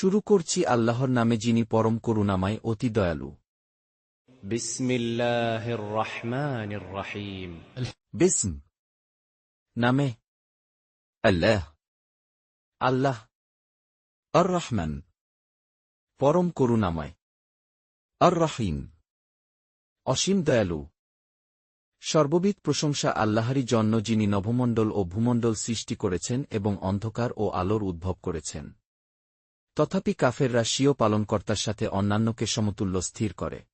শুরু করছি আল্লাহর নামে যিনি পরম করুণাময় অতি দয়ালু। বিসমিল্লাহির রহমানির রহিম। বিসম নামে আল্লাহ, আল্লাহ। আর রহমান পরম করুণাময়, আর রহিম অসীম দয়ালু। সর্ববিধ প্রশংসা আল্লাহরই জন্য যিনি নভমণ্ডল ও ভূমণ্ডল সৃষ্টি করেছেন এবং অন্ধকার ও আলোর উদ্ভব করেছেন। তথাপি কাফেররা স্বীয় পালনকর্তার সাথে অন্যান্যকে সমতুল্য স্থির করে।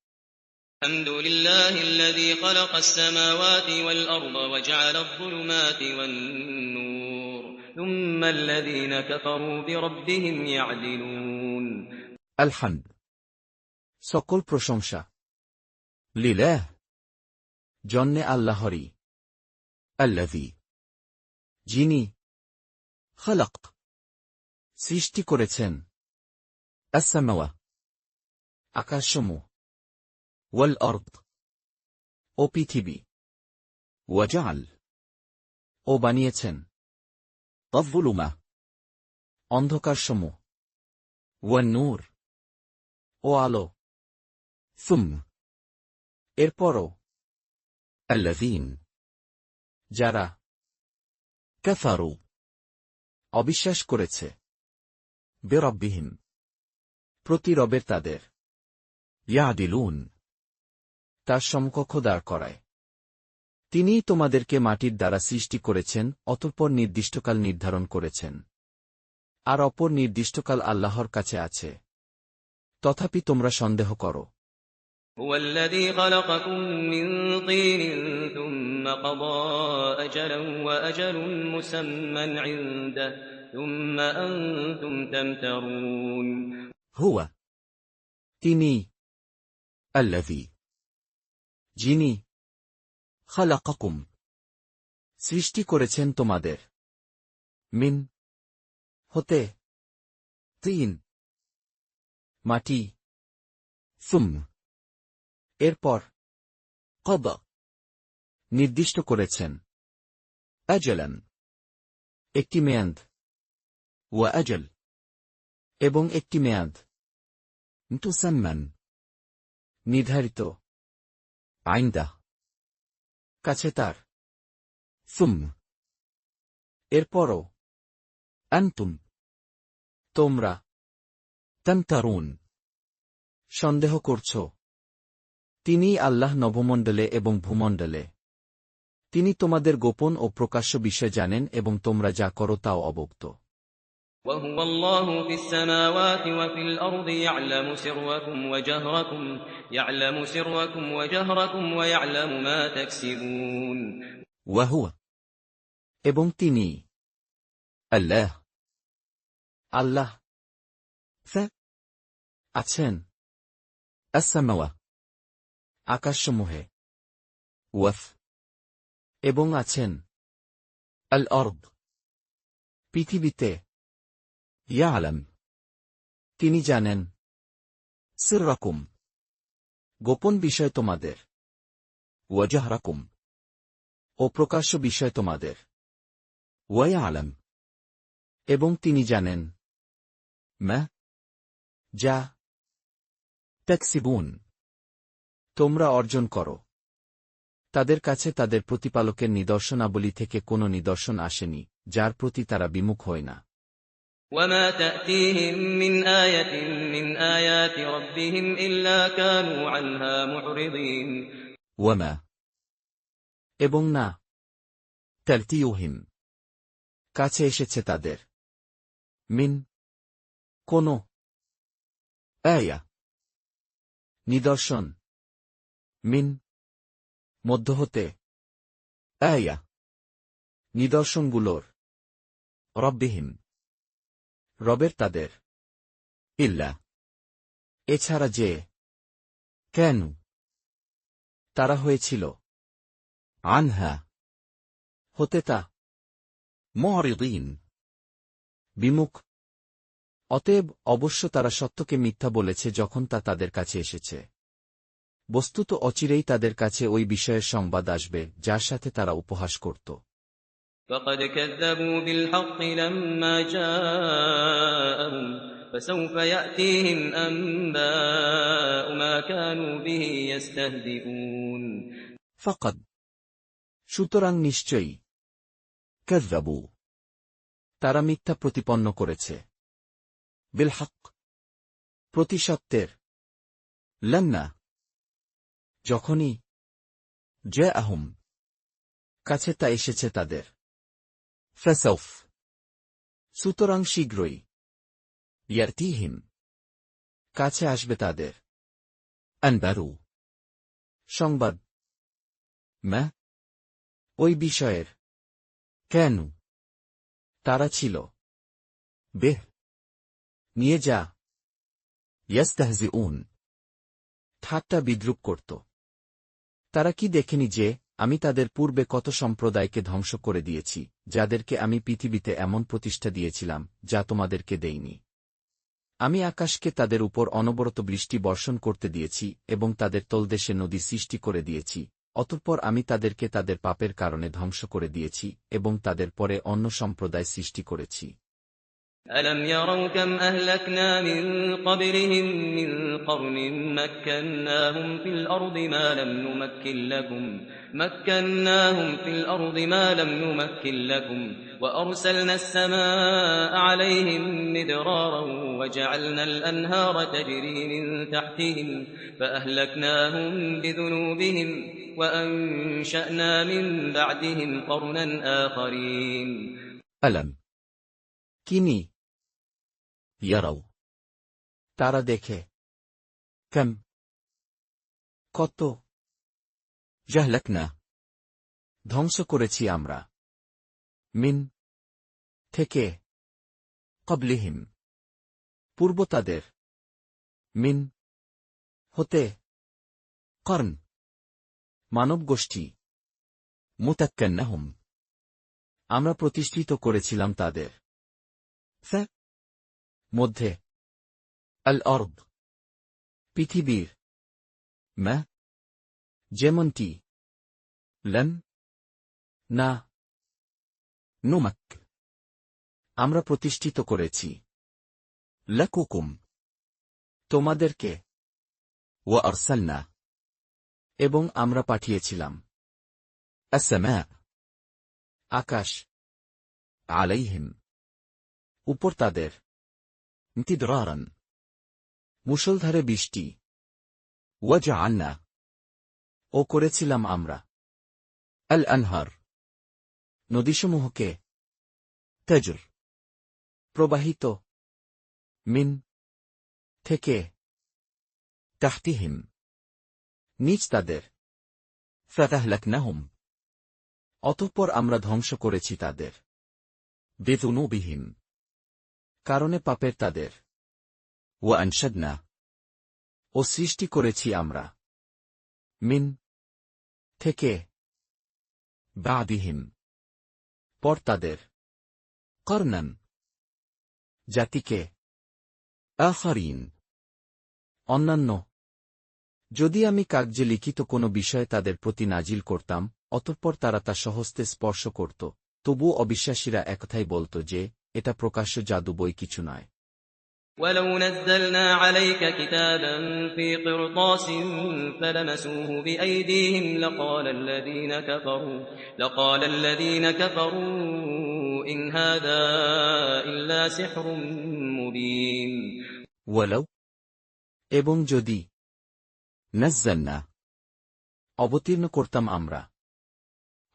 আলহামদুলিল্লাহিল্লাযী খালাকাস সামাওয়াতি ওয়াল আরদা ওয়া জা'আলায যুলুমাতি ওয়ান নূর সুম্মাল্লাযীনা কাফারু বিরাব্বিহিম ইয়া'দিলুন। আলহামদ সকল প্রশংসা লিল্লাহ জন্যে আল্লাহরই, আল্লাযী যিনি খালাক সৃষ্টি করেছেন, আস-সামাওয়া আকাশসমূহ, ওয়াল আরদ ও পৃথিবী, ওয়া জাআল ও বানিয়েছেন, আয-যুলুমা অন্ধকারসমূহ, ওয়ান নূর ও আলো, সুম্মা এরপরও, আল্লাযীন যারা, কাফারু অবিশ্বাস করেছে, বিরাব্বিহিম প্রতি রবের তাদের, ইয়াদিলুন তার সমকক্ষ দাঁড় করায়। তিনিই তোমাদেরকে মাটির দ্বারা সৃষ্টি করেছেন, অতঃপর নির্দিষ্টকাল নির্ধারণ করেছেন। আর অপর নির্দিষ্টকাল আল্লাহর কাছে আছে, তথাপি তোমরা সন্দেহ করো। هو الذي خلقكم من طين ثم قضى أجلا وأجل مسمى عنده ثم أنتم تمترون। হুয়া তিনি, আল্লাযী যিনি, খালাকাকুম সৃষ্টি করেছেন তোমাদের, মিন হতে, তিন মাটি, সুম্মা এরপর, কদা নির্দিষ্ট করেছেন, আজলান একটি মেয়াদ, ওয়া আজল এবং একটি মেয়াদ, মুসাম্মান নির্ধারিত, আইনদাহ কাছে তার, সুম্মা এরপরও, আনতুম তোমরা, তামতারুন সন্দেহ করছ। তিনিই আল্লাহ নভমণ্ডলে এবং ভূমণ্ডলে। তিনি তোমাদের গোপন ও প্রকাশ্য বিষয় জানেন এবং তোমরা যা করো তাও অবগত। وهو الله في السماوات وفي الأرض يعلم سركم وجهركم ويعلم ما تكسبون। ওয়াহুয়া এবং তিনি, আল্লাহ, আল্লাহ আছেন, আস-সামাওয়া আকাশসমূহে, ওয়াফ এবং আছেন, আল আরদ পৃথিবীতে, ইয়ালাম তিনি জানেন, সিররাকুম গোপন বিষয় তোমাদের, ওয়া জাহরাকুম ও প্রকাশ্য বিষয় তোমাদের, ওয়া ইয়ালাম এবং তিনি জানেন, মা যা, তাকসিবুন তোমরা অর্জন করো। তাদের কাছে তাদের প্রতিপালকের নিদর্শনাবলী থেকে কোনো নিদর্শন আসেনি, যার প্রতি তারা বিমুখ হয় না। وما تأتيهم من آية من آيات ربهم إلا كانوا عنها معرضين। ওয়ামা এবং না, তা'তিহিম কাছে এসেছে তাদের, মিন কোন, আয়া নিদর্শন, মিন মধ্য হতে, আয়া নিদর্শনগুলোর, রব্বিহিম রবের তাদের, ইল্লা এছাড়া যে, কেন তারা হয়েছিল, আনহা হতে তা, মু'রিদিন বিমুখ। অতএব অবশ্য তারা সত্যকে মিথ্যা বলেছে যখন তা তাদের কাছে এসেছে। বস্তুত অচিরেই তাদের কাছে ওই বিষয়ের সংবাদ আসবে যার সাথে তারা উপহাস করত। فقد كذبوا بالحق لما جاءهم فسوف يأتيهم أنباء ما كانوا به يستهزئون ফাকাদ সুতরাং নিশ্চয়ই কাযযাবু তারা মিথ্যা প্রতিপন্ন করেছে বিল হক প্রতিসত্যের লাম্মা যখনই জাআহুম কাছে তা এসেছে তাদের ফাসাউফ সুতরাং শীঘ্রই ইয়াতিহিম কাছে আসবে তাদের আনবারু সংবাদ মা ওই বিষয়ের কেন তারা ছিল বেহ নিয়ে যা ইয়াস্তাহজিউন ঠাট্টা বিদ্রূপ করত তারা কি দেখেনি যে আমি তাদের পূর্বে কত সম্প্রদায়কে ধ্বংস করে দিয়েছি যাদেরকে আমি পৃথিবীতে এমন প্রতিষ্ঠা দিয়েছিলাম যা তোমাদেরকে দেইনি আমি আকাশকে তাদের উপর অনবরত বৃষ্টি বর্ষণ করতে দিয়েছি এবং তাদের তলদেশে নদী সৃষ্টি করে দিয়েছি অতঃপর আমি তাদেরকে তাদের পাপের কারণে ধ্বংস করে দিয়েছি এবং তাদের পরে অন্য সম্প্রদায় সৃষ্টি করেছি ألم يروا كم أهلكنا من قبلهم من قرن مكناهم في الأرض ما لم نمكن لكم وأرسلنا السماء عليهم مدرارا وجعلنا الأنهار تجري من تحتهم فأهلكناهم بذنوبهم وأنشأنا من بعدهم قرنا آخرين ألم কিনি ইয়ারাও তারা দেখে কম কত জাহলাকনা ধ্বংস করেছি আমরা মিন থেকে ক্বাবলিহিম পূর্ব তাদের মিন হতে কর্ন মানব গোষ্ঠী মুতাক্কান্নাহুম আমরা প্রতিষ্ঠিত করেছিলাম তাদের মধ্যে আল অর্দ পৃথিবীর মা যেমনটি লন না নুমাক আমরা প্রতিষ্ঠিত করেছি লাকুকুম তোমাদেরকে ওয়া আরসালনা এবং আমরা পাঠিয়েছিলাম আসসামা আকাশ আলাইহিম উপর তাদের মিদরারান মুষলধারে বৃষ্টি ওয়াজআলনা ও করেছিলাম আমরা আল আনহার নদীসমূহকে তাজর প্রবাহিত মিন থেকে তাহতিহিম নিচ তাদের ফাতাহলাকনাহুম অতঃপর আমরা ধ্বংস করেছি তাদের বিযুনুবিহিম কারণে পাপের তাদের ওয়া আনশাদনা ও সৃষ্টি করেছি আমরা মিন থেকে বাদিহিম পর তাদের কর্নান জাতিকে আখারিন অন্যান্য যদি আমি কাগজে লিখিত কোনো বিষয়ে তাদের প্রতি নাজিল করতাম অতঃপর তারা তা সহস্তে স্পর্শ করত তবুও অবিশ্বাসীরা একথাই বলত যে এটা প্রকাশ্য জাদু বই কিছু নয় ولو نزلنا عليك كتابا في قرطاس فلمسوه بأيديهم لقال الذين كفروا إن هذا إلا سحر مبين ولو এবং যদি নাজ্জালনা অবতীর্ণ করতাম আমরা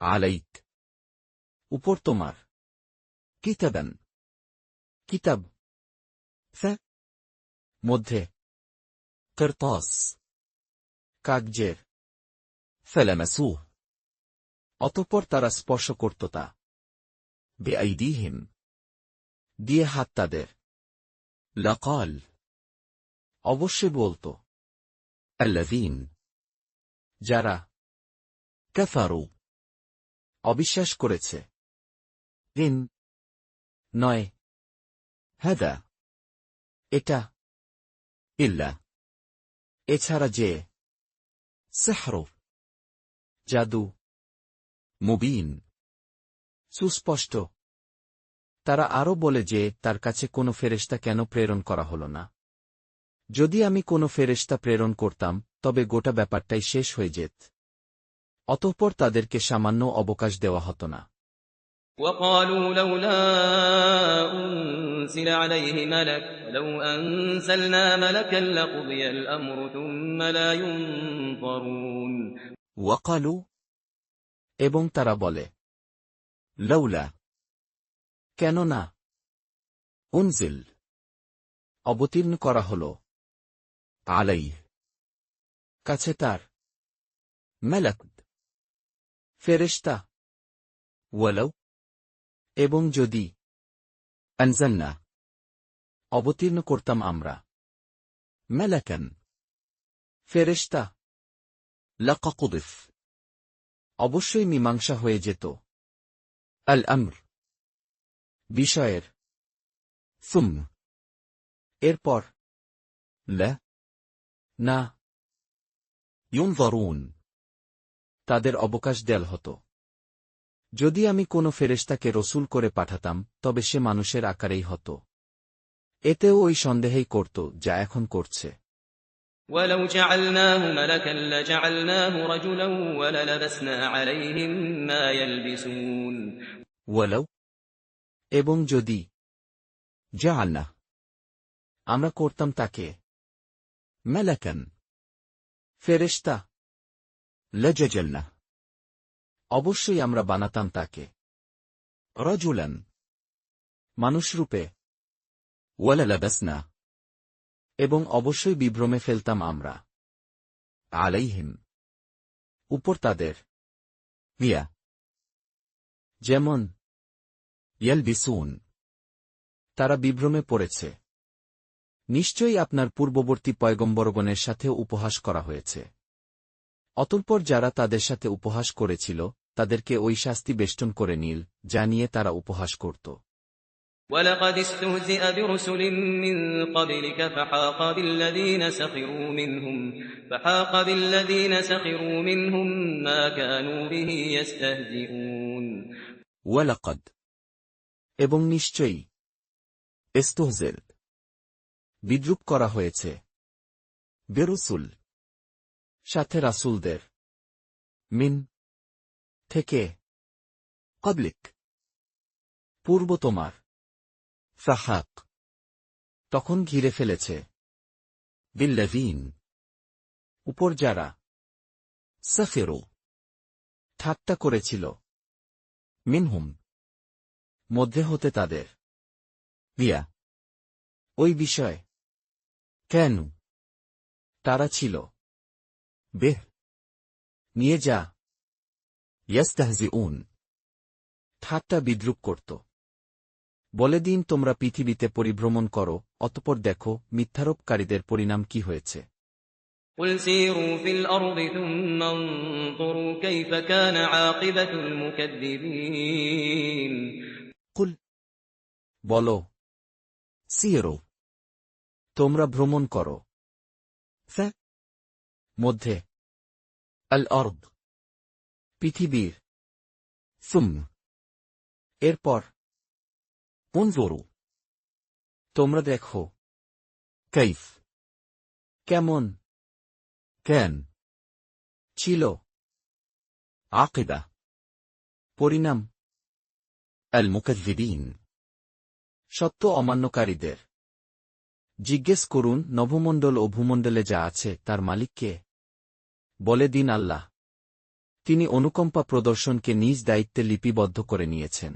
আলাইক উপর তোমার কিতাবান কিতাব মধ্যে কিরতাস কাগজের ফালামাসুহ অতঃপর তারা স্পর্শ করত তা বিআইদিহিম দিয়ে হাত তাদের লাকাল অবশ্যই বলত আল্লাযীন যারা কাফারু অবিশ্বাস করেছে ইন নয় হাদা এটা ইল্লা এছাড়া যে সিহর জাদু মুবিন সুস্পষ্ট তারা আরও বলে যে তার কাছে কোনো ফেরেশতা কেন প্রেরণ করা হল না। যদি আমি কোনো ফেরেশতা প্রেরণ করতাম তবে গোটা ব্যাপারটাই শেষ হয়ে যেত। অতঃপর তাদেরকে সামান্য অবকাশ দেওয়া হতো না। وقالوا لولا أنزل عليه ملك لو أنزلنا ملكا لقضي الأمر ثم لا ينظرون ওয়াকালু, এবং তারা বলে, লাউলা, কেন না, উনজিল, অবতীর্ণ করা হল, আলাইহ, কাছে তার, মালাক, ফেরেশতা, ওয়ালাউ, এবং যদি, আনজালনা, অবতীর্ণ করতাম আমরা, মালাকান, ফেরেশতা, লাকাকুদিফ, অবশ্যই মীমাংসা হয়ে যেত, আল আমর, বিষয়ের, সুম, এরপর, লা, না, ইউনজারুন, তাদের অবকাশ দেয়াল হতো। যদি আমি কোনো ফেরেশতাকে রসুল করে পাঠাতাম তবে সে মানুষের আকারেই হতো। এতেও ওই সন্দেহেই করত যা এখন করছে। ولو جعلناه ملكا لجعلناه رجلا وللبسنا عليهم ما يلبسون ওয়ালাউ, এবং যদি, জাআলনা, আমরা করতাম তাকে, মালাকান, ফেরেশতা, লাজাজালনা, অবশ্যই আমরা বানাতাম তাকে, রাজুলান, মানুষরূপে, ওয়ালালাবাসনা, এবং অবশ্যই বিভ্রমে ফেলতাম আমরা, আলাইহিম, উপর তাদের, মিয়া, যেমন, ইয়ালবিসুন, তারা বিভ্রমে পড়েছে। নিশ্চয়ই আপনার পূর্ববর্তী পয়গম্বরগণের সাথেও উপহাস করা হয়েছে। অতঃপর যারা তাদের সাথে উপহাস করেছিল তাদেরকে ওই শাস্তি বেষ্টন করে নিল যা নিয়ে তারা উপহাস করত। ولقد استهزئ برسل من قبلك فحاق بالذين سخروا منهم ما كانوا به يستهزئون ওয়ালাকাদ, এবং নিশ্চয়ই, ইস্তহজির, বিদ্রূপ করা হয়েছে, বেরুসুল, সাথে রাসূলদের, মিন, থেকে, ক্বাবলিক, পূর্ব তোমার, ফাহাক, তখন ঘিরে ফেলেছে, বিল্লাযীন, উপর যারা, সাখিরু, ঠাট্টা করেছিল, মিনহুম, মধ্যে হতে তাদের, বিয়া, ওই বিষয়, কেন, তারা ছিল, বেহ, নিয়ে যা, ইয়াস্তাহজিউন, ঠাট্টা বিদ্রূপ করত। বলে দিন তোমরা পৃথিবীতে পরিভ্রমণ করো অতঃপর দেখো মিথ্যারোপকারীদের পরিণাম কি হয়েছে। قل سيروا في الأرض ثم انظروا كيف كان عاقبة المكذبين কুল, বলো, সিরো, তোমরা ভ্রমণ করো, ফা, মধ্যে, আল আরদ, পৃথিবীর, সুম, এরপর, উনজুরু, তোমরা দেখো, কাইফ, কেমন, কেন, ছিল, আকিবা, পরিণাম, আল মুকাজ্জিবিন, সত্য অমান্যকারীদের। জিজ্ঞেস করুন নভমণ্ডল ও ভূমণ্ডলে যা আছে তার মালিক কে? বলে দিন আল্লাহ। তিনি অনুকম্পা প্রদর্শনকে নিজ দায়িত্বে লিপিবদ্ধ করে নিয়েছেন।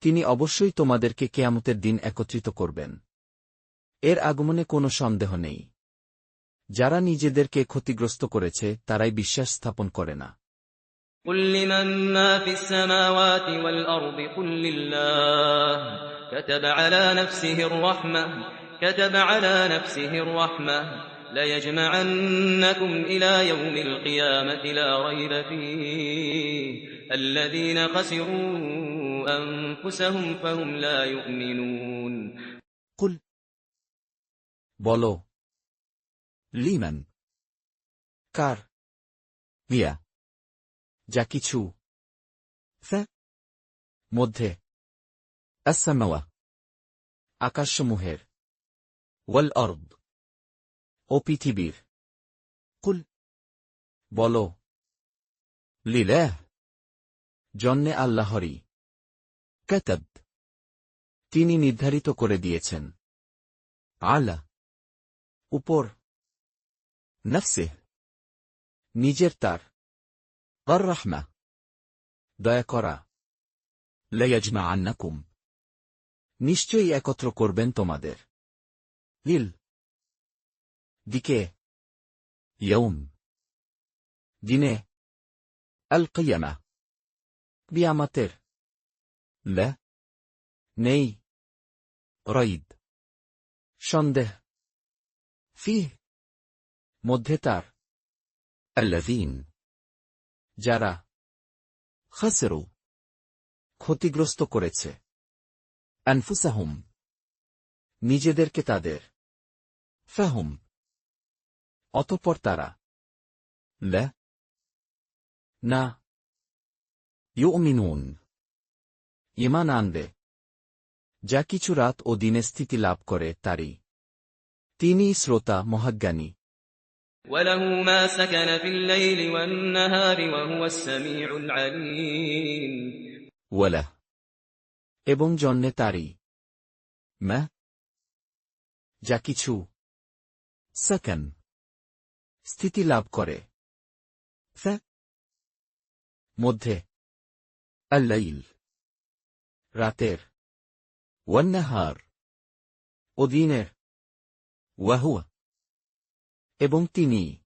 তিনি অবশ্যই তোমাদেরকে কিয়ামতের দিন একত্রিত করবেন। এর আগমনে কোনো সন্দেহ নেই। যারা নিজেদেরকে ক্ষতিগ্রস্ত করেছে তারাই বিশ্বাস স্থাপন করে না। قل لمن ما في السماوات والأرض قل لله كتب على نفسه الرحمة ليجمعنكم إلى يوم القيامة لا ريب فيه الذين خسروا أنفسهم فهم لا يؤمنون কুল, বলো, লিমান, কার, মিয়া, যা কিছু, ফা, মধ্যে, আসসামাওয়া আকাশসমূহের, ওয়াল আরদ ও পৃথিবীর। কুল বলো, লিলাহ জন্যে আল্লাহরই। কাতাব তিনি নির্ধারিত করে দিয়েছেন। আলা উপর, নফসে নিজের তার, আর রাহমা দয়া করা, লায়াজমাআন্নাকুম নিশ্চয়ই একত্র করবেন তোমাদের, লিল দিকে, ইয়ৌম দিনে, আল কিয়ামা কিয়ামতের, লা নেই, রাইব সন্দেহ, ফিহ মধ্যে তার, আল্লাযীন যারা, খাসিরু ক্ষতিগ্রস্ত করেছে, আনফুসাহুম নিজেদেরকে তাদের, ফাহুম অতঃপর তারা, লা না, ইউমিনুন ঈমান আনবে, যা কিছু রাত ও দিনে স্থিতি লাভ করে তারই। তিনিই শ্রোতা মহাজ্ঞানী। وله ما سكن في الليل والنهار وهو السميع العليم ওয়ালা এবং জন্যে তারই, মা যা কিছু, সাকান স্থিতি লাভ করে, ফা মধ্যে, আল-লাইল রাতের, ওয়ান-নাহার ও দিনের, ওয়াহুয়া এবং তিনি,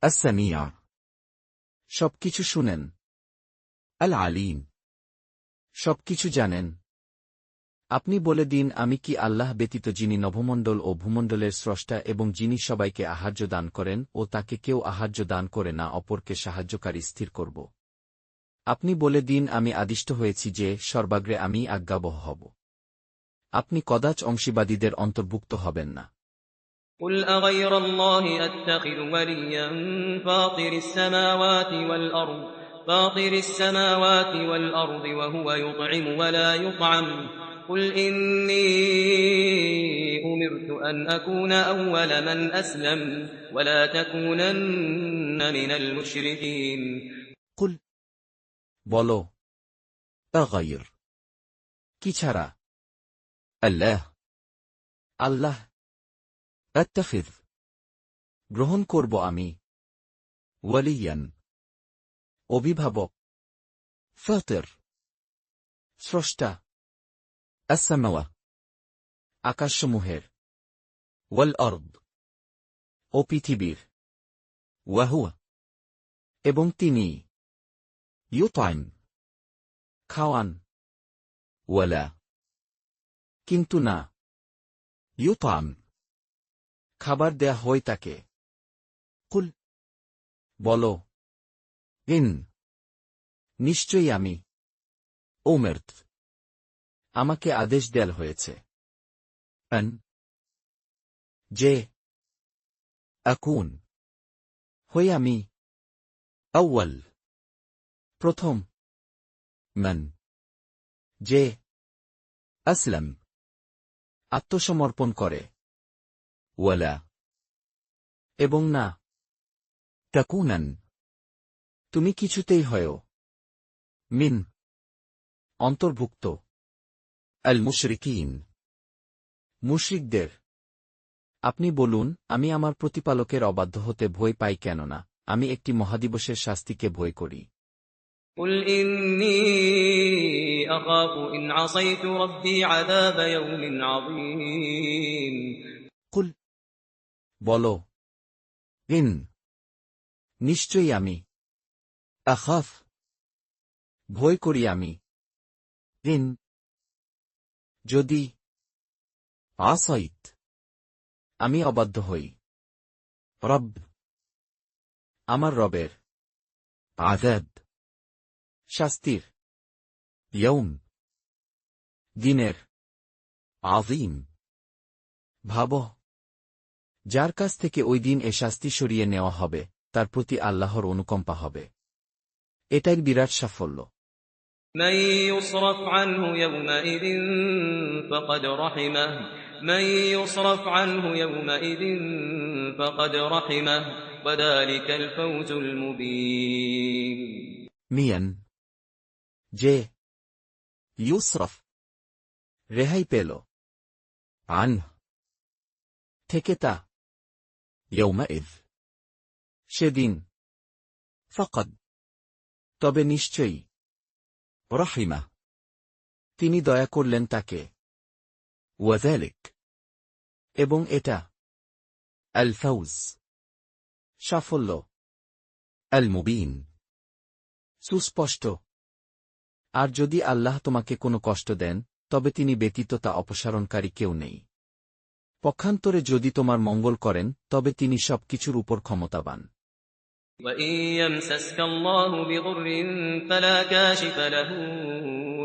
আস-সামিয়া সবকিছু শুনেন, আল-আলিম সবকিছু জানেন। আপনি বলে দিন, আমি কি আল্লাহ ব্যতীত যিনি নভমণ্ডল ও ভূমণ্ডলের স্রষ্টা এবং যিনি সবাইকে আহার্য দান করেন ও তাকে কেউ আহার্য দান করে না অপরকে সাহায্যকারী স্থির করব। আপনি বলে দিন, আমি আদিষ্ট হয়েছি যে সর্বাগ্রে আমি আজ্ঞাবহ হব। আপনি কদাচ অংশীবাদীদের অন্তর্ভুক্ত হবেন না। قل أغير الله أتخذ وليا فاطر السماوات والأرض وهو يطعم ولا يطعم قل إني أمرت أن أكون أول من أسلم ولا تكونن من المشركين কুল বলো, আগাইর কি ছাড়া, আল্লাহ আল্লাহ, আত্তাখিয গ্রহণ করব আমি, ওয়ালিয়ান অভিভাবক, ফাতির স্রষ্টা, আস-সামাওয়া আকাশসমূহের, ওয়াল আরদ ও পৃথিবীর, ওয়াহুয়া এবং তিনি, ইউতাইম খাওয়ান, ওয়ালা কিন্তু না, ইউতাম খাবার দেয়া হয় তাকে। কুল বলো, ইন নিশ্চয়ই আমি, উমিরত আমাকে আদেশ দেয়া হয়েছে, আন যে, আকুন হই আমি, আউয়াল প্রথম, মান যে, আসলাম আত্মসমর্পণ করে, ওয়ালা এবং না, তাকুনান তুমি কিছুতেই হয়ো, মিন অন্তর্ভুক্ত, আল মুশরিকিন মুশরিকদের। আপনি বলুন, আমি আমার প্রতিপালকের অবাধ্য হতে ভয় পাই, কেননা আমি একটি মহাদিবসের শাস্তিকে ভয় করি। قل إني أخاف إن عصيت ربي عذاب يوم عظيم কুল বলো, ইন নিশ্চয়ই আমি, আখাফ ভয় করি আমি, ইন যদি, আসাইত আমি অবাধ্য হই, রব আমার রবের, আযাব শাস্তির, ইয়ৌম দিনের, আযীম ভাবো যার কাছ থেকে ওই দিন এ শাস্তি সরিয়ে নেওয়া হবে, তার প্রতি আল্লাহর অনুকম্পা হবে। এটাই বিরাট সাফল্য। من يصرف عنه يومئذ فقد رحمه من يصرف عنه يومئذ فقد رحمه وذلك الفوز المبين মিয়ান যে ইউসরফ রেহাই পেল আন থেকে তা ইয়ৌমাইদ সেদিন ফকদ তবে নিশ্চয়ই রহিমা তিনি দয়া করলেন তাকে ওয়াযালিক এবং এটা আল ফাউজ সাফল্য আল মুবিন সুস্পষ্ট আর যদি আল্লাহ তোমাকে কোনো কষ্ট দেন তবে তিনি ব্যতীত তা অপসারণকারী কেউ নেই পক্ষান্তরে যদি তোমার মঙ্গল করেন তবে তিনি সবকিছুর উপর ক্ষমতাবান وإن يمسسك الله بضر فلا كاشف له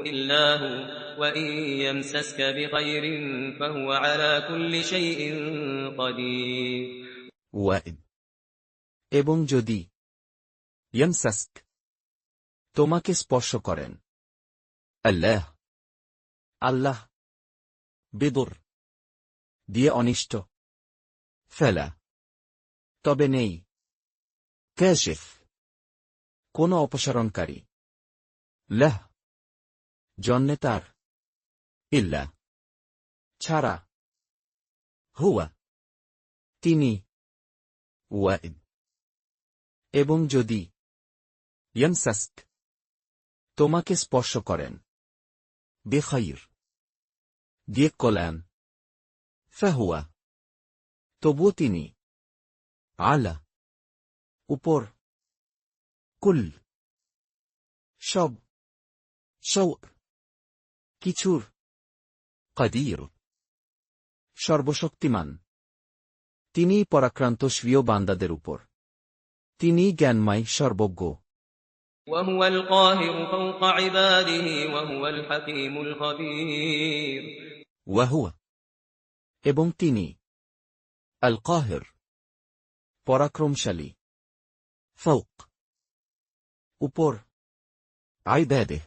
إلا هو وإن يمسسك بخير فهو على كل شيء قدير ওয়াইদ এবং যদি ইয়ামসাস্ক তোমাকে স্পর্শ করেন আল্লাহ আল্লাহ বিদুর দিয়ে অনিষ্ট ফেলা তবে নেই কাশিফ কোন অপসারণকারী লাহ জন্যে তার ইল্লা ছাড়া হুয়া তিনি ওয়াইদ এবং যদি ইয়ামসাস্ক তোমাকে স্পর্শ করেন বেখাইর দিয়ে কল্যাণ ফাহুয়া তবুও তিনি আলা উপর কুল সব শৌক কিছুর কাদির সর্বশক্তিমান তিনিই পরাক্রান্ত স্বীয় বান্দাদের উপর তিনিই জ্ঞানময় সর্বজ্ঞ وهو القاهر فوق عباده وهو الحكيم الخبير ওয়াহুয়া এবং তিনি আল কাহির পরাক্রমশালী ফৌক উপর আইবাদেহ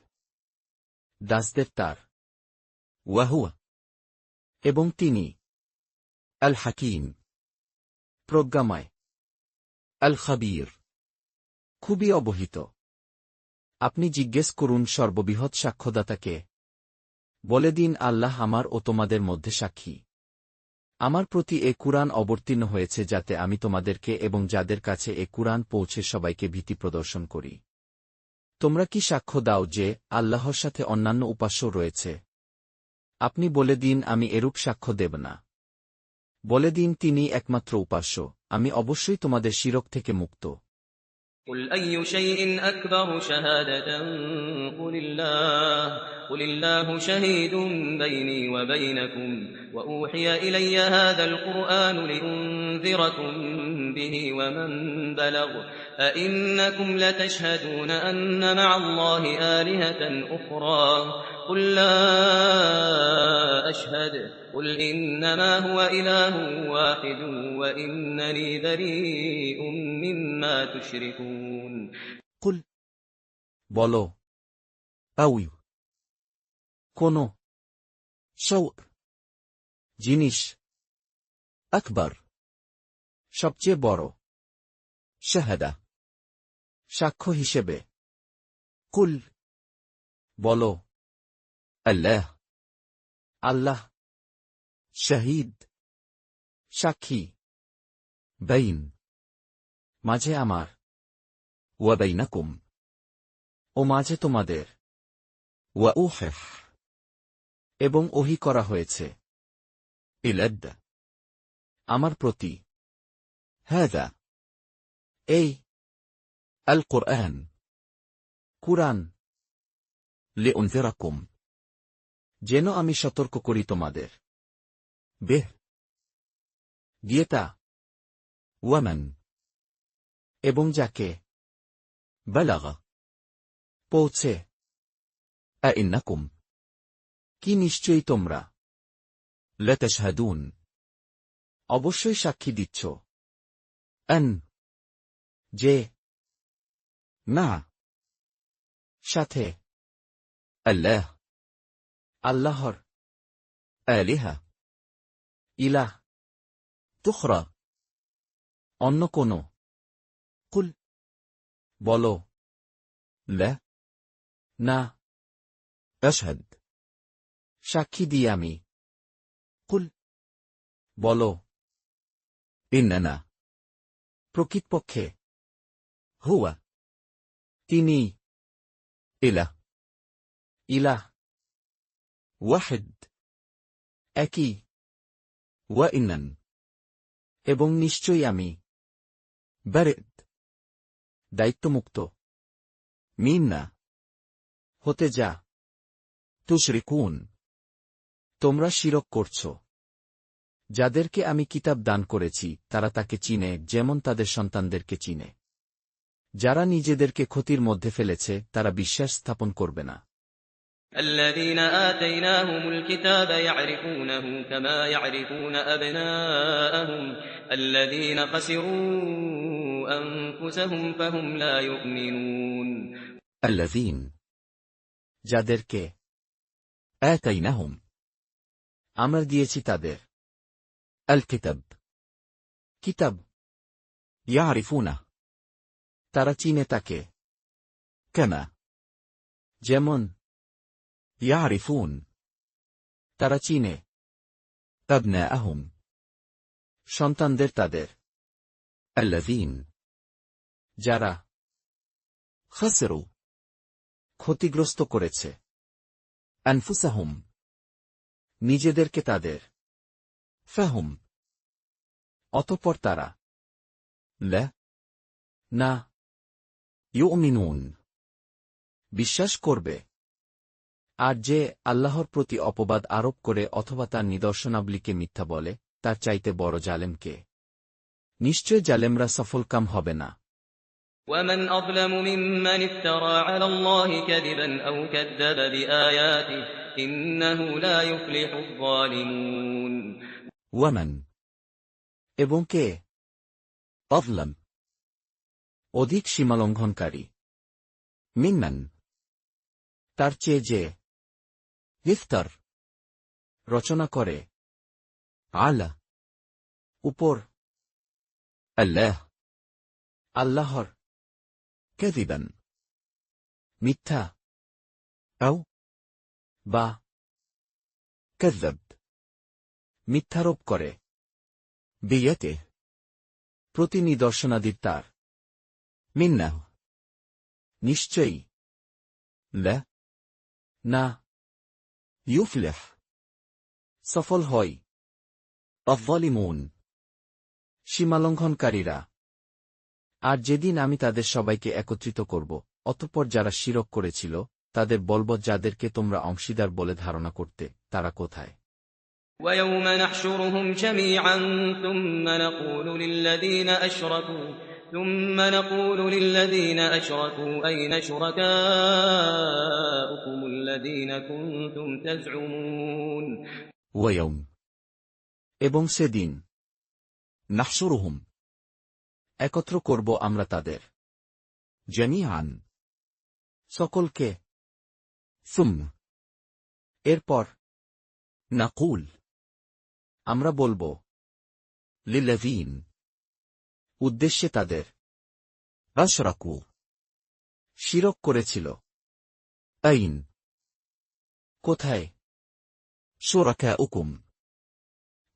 দাসদের তার ওয়াহুয়া এবং তিনি আল হাকিম প্রজ্ঞাময় আল খাবীর খুবই অবহিত আপনি জিজ্ঞেস করুন সর্ববৃহৎ সাক্ষ্যদাতাকে বলে দিন আল্লাহ আমার ও তোমাদের মধ্যে সাক্ষী আমার প্রতি এ কুরআন অবতীর্ণ হয়েছে যাতে আমি তোমাদেরকে এবং যাদের কাছে এ কুরআন পৌঁছে সবাইকে ভীতি প্রদর্শন করি তোমরা কি সাক্ষ্য দাও যে আল্লাহর সাথে অন্যান্য উপাস্য রয়েছে আপনি বলে দিন আমি এরূপ সাক্ষ্য দেব না বলে দিন তিনি একমাত্র উপাস্য আমি অবশ্যই তোমাদের শিরক থেকে মুক্ত قل أي شيء أكبر شهادة قل الله شهيد بيني وبينكم وأوحي إلي هذا القرآن لأنذركم به ومن بلغ أئنكم لتشهدون أن مع الله آلهة أخرى قل لا أشهد قل إنما هو إله واحد وإنني بريء مما تشركون কুল বলো আউই কোন শৌক জিনিস আকবর সবচেয়ে বড় শাহাদা সাক্ষ্য হিসেবে কুল বলো আল্লাহ আল্লাহ শহীদ সাক্ষী বাইন মাঝে আমার ওয়া বাইনাকুম ও মাঝে তোমাদের ওয়া উহিহ এবং ওহী করা হয়েছে ইলাদ আমার প্রতি হাযা এই আল কুরআন কুরআন লিউনযিরাকুম যেন আমি সতর্ক করি তোমাদের বেহ গিয়েতা ওয়ামান এবং যাকে বালাগা পৌঁছে আইন্নাকুম কি নিশ্চয়ই তোমরা লাতাশহাদুন অবশ্যই সাক্ষী দিচ্ছ আন যে না সাথে الله আল্লাহর آلهة ইলাহ تخرى অন্য কোন কুল বলো لا না أشهد সাক্ষী দিই আমি কুল বলো إننا প্রকৃতপক্ষে হুয়া তিনি ইলাহ ইলাহ ওয়াহিদ একই ওয়াইনান এবং নিশ্চয়ই আমি বারিদ দায়িত্বমুক্ত মিন্না হতে যা তুশরিকুন তোমরা শিরক করছ যাদেরকে আমি কিতাব দান করেছি তারা তাকে চিনে যেমন তাদের সন্তানদেরকে চিনে যারা নিজেদেরকে ক্ষতির মধ্যে ফেলেছে তারা বিশ্বাস স্থাপন করবে না الذين آتيناهم الكتاب يعرفونه كما يعرفون أبناءهم الذين خسروا أنفسهم فهم لا يؤمنون الذين যাদেরকে آتيناهم আমরা দিয়েছি তাদের الكتاب কিতাব يعرفونه তারা চিনে তাকে كما যেমন يعرفون তারা চিনে أبناءهم সন্তানদের তাদের الذين যারা خسروا ক্ষতিগ্রস্ত করেছে أنفسهم নিজেদেরকে তাদের فهم অতঃপর তারা لا না يؤمنون বিশ্বাস করবে আর যে আল্লাহর প্রতি অপবাদ আরোপ করে অথবা তার নিদর্শনাবলীকে মিথ্যা বলে তার চাইতে বড় জালেমকে নিশ্চয় জালেমরা সফলকাম হবে না ومن أظلم ممن افترى على الله كذبا أو كذب بآياته إنه لا يفلح الظالمون ওয়ামান এবং কে আযলাম অধিক সীমালঙ্ঘনকারী মিম্মান তার চেয়ে যে ইফতার রচনা করে আলা উপর আল্লাহ আল্লাহর কাযিবান মিথ্যা আও বা কাযযাব মিথ্যারোপ করে বিয়াতে প্রতি নিদর্শনাদির তার মিন্নাহ নিশ্চয়ই লা না ইউফলিহ সফল হয় আয-যালিমুন সীমালঙ্ঘনকারীরা আর যেদিন আমি তাদের সবাইকে একত্রিত করব অতঃপর যারা শিরক করেছিল তাদের বলব যাদেরকে তোমরা অংশীদার বলে ধারণা করতে তারা কোথায় ويوم نحشرهم جميعا ثم نقول للذين أشركوا أين شركاؤكم الذين كنتم تزعمون ওয়ায়ুম এবং সেদিন নাহশুরুহুম একত্র করব আমরা তাদের জামিআন সকলকে সুম্মা এরপর নাকুল আমরা বলবো লিল্লাযীন উদ্দেশ্যে তাদের আশরাকু শিরক করেছিল আইন কোথায় শুরাকাউকুম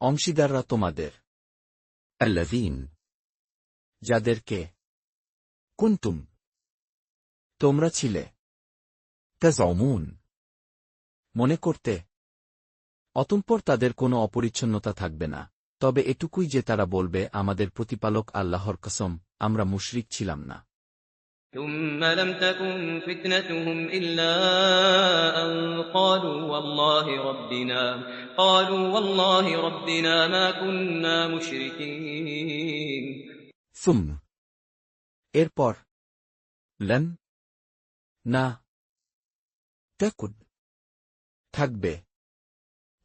অংশীদাররা তোমাদের আল্লাযীন যাদেরকে কুনতুম তোমরা ছিলে তাযউমুন মনে করতে অতঃপর তাদের কোনো অপরিচ্ছন্নতা থাকবে না তবে এটুকুই যে তারা বলবে আমাদের প্রতিপালক আল্লাহর কসম আমরা মুশরিক ছিলাম না ثم لم تكن فتنتهم إلا أن قالوا والله ربنا ما كنا مشركين ثم এরপর লন না তাকুন থাকবে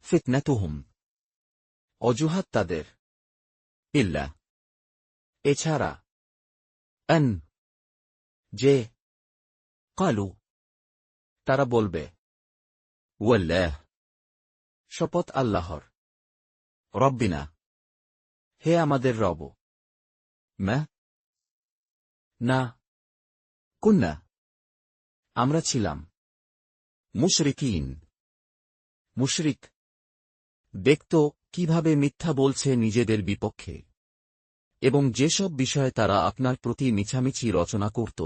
ফিতনাতুহুম অজুহাত তাদের ইল্লা এছাড়া আন যে কালু তারা বলবে ওয়াল্লাহ, শপথ আল্লাহর। রব্বিনা, হে আমাদের রব। মা, না, কুন্না, আমরা ছিলাম। মুশরিকিন, মুশরিক। দেখত কিভাবে মিথ্যা বলছে নিজেদের বিপক্ষে, এবং যেসব বিষয়ে তারা আপনার প্রতি মিছামিছি রচনা করত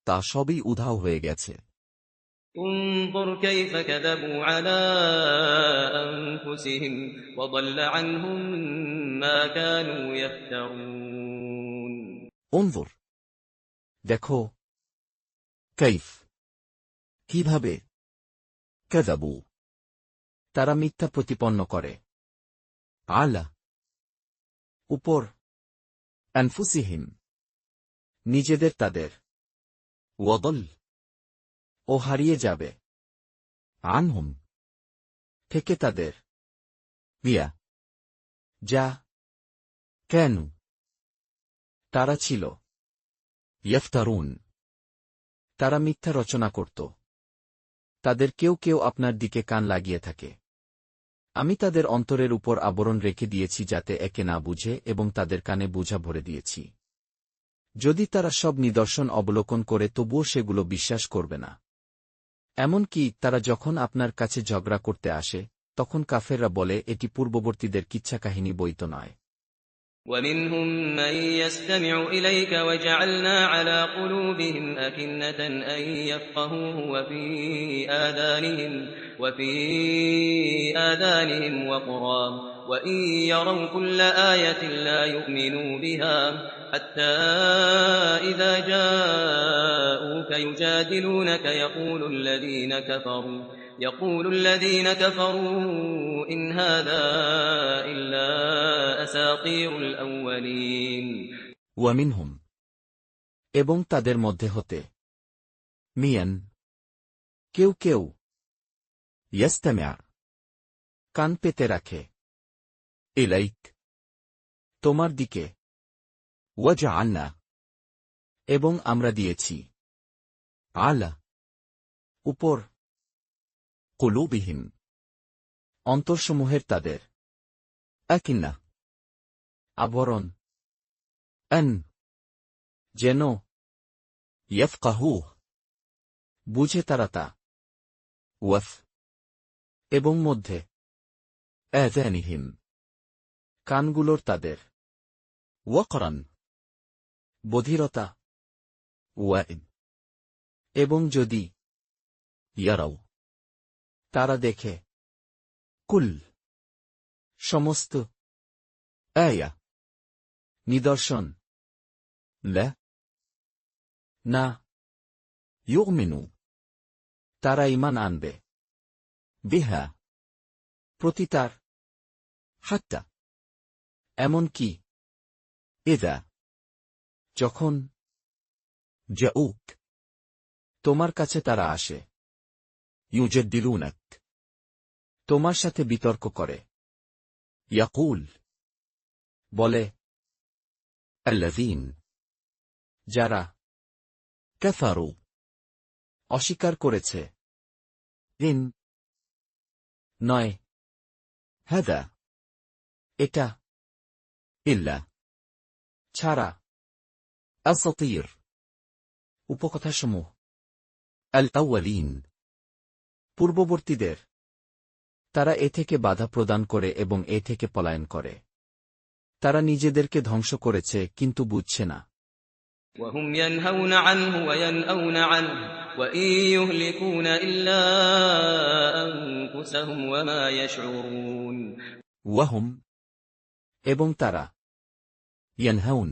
তা সবই উধাও হয়ে গেছে। انظر كيف كذبوا على أنفسهم وضل عنهم ما كانوا يفترون অনজুর, দেখো, কাইফ, কিভাবে, কাযাবু, তারা মিথ্যা প্রতিপন্ন করে, আলা, উপর, আনফুসিহিম, নিজেদের তাদের, ওয়াদল, ও হারিয়ে যাবে, আনহুম, থেকে তাদের, বিয়া, যা, কেন, তারা ছিল, ইফতারুন, তারা মিথ্যা রচনা করত। তাদের কেউ কেউ আপনার দিকে কান লাগিয়ে থাকে। আমি তাদের অন্তরের উপর আবরণ রেখে দিয়েছি যাতে একে না বুঝে, এবং তাদের কানে বোঝা ভরে দিয়েছি। যদি তারা সব নিদর্শন অবলোকন করে তবুও সেগুলো বিশ্বাস করবে না। এমনকি তারা যখন আপনার কাছে ঝগড়া করতে আসে, তখন কাফেররা বলে এটি পূর্ববর্তীদের কিচ্ছাকাহিনী বইতো নয়। ومنهم من يستمع إليك وجعلنا على قلوبهم أكنة أن يفقهوه وفي آذانهم وقرا وإن يروا كل آية لا يؤمنوا بها حتى إذا جاءوك يجادلونك يقول الذين كفروا إن هذا إلا أساطير الأولين ওয়ামিনহুম, এবং তাদের মধ্যে হতে, মিয়ান, কেউ কেউ, ইয়াস্তামিআ, কান পেতে রাখে, ইলাইক, তোমার দিকে, ওয়াজআলনা, এবং আমরা দিয়েছি, আলা, উপর, কুলুবিহিম, অন্তরসমূহের তাদের, আকিন্না, আবরণ, আন, যেন, ইয়াফকাহুহ, বুঝে তারা তা, ওয়াফ, এবং মধ্যে, আযানিহিম, কানগুলোর তাদের, ওয়াকরান, বধিরতা, ওয়াইদ, এবং যদি, ইয়ারাও, তারা দেখে, কুল, সমস্ত, আয়া, নিদর্শন, লা, না, ইউমিনু, তারা ঈমান আনবে, বিহা, প্রতি তার, হাত্তা, এমন কি, ইযা, যখন, জাউক, তোমার কাছে তারা আসে, ইউজাদ্দিলুনাক, তোমার সাথে বিতর্ক করে, ইয়াকুল, বলে, আল্লাযীন, যারা, কাফারু, অস্বীকার করেছে, ইন, নয়, হাদা, এটা, ইল্লা, ছাড়া, আসাতীর, উপকথাসমূহ, আল আউয়ালিন, পূর্ববর্তীদের। তারা এ থেকে বাধা প্রদান করে এবং এ থেকে পলায়ন করে। তারা নিজেদেরকে ধ্বংস করেছে কিন্তু বুঝছে না। وهم ينهون عنه وينأون عنه وإن يهلكون إلا أنفسهم وما يشعرون ওয়াহুম, এবং তারা, ইয়ানহাউন,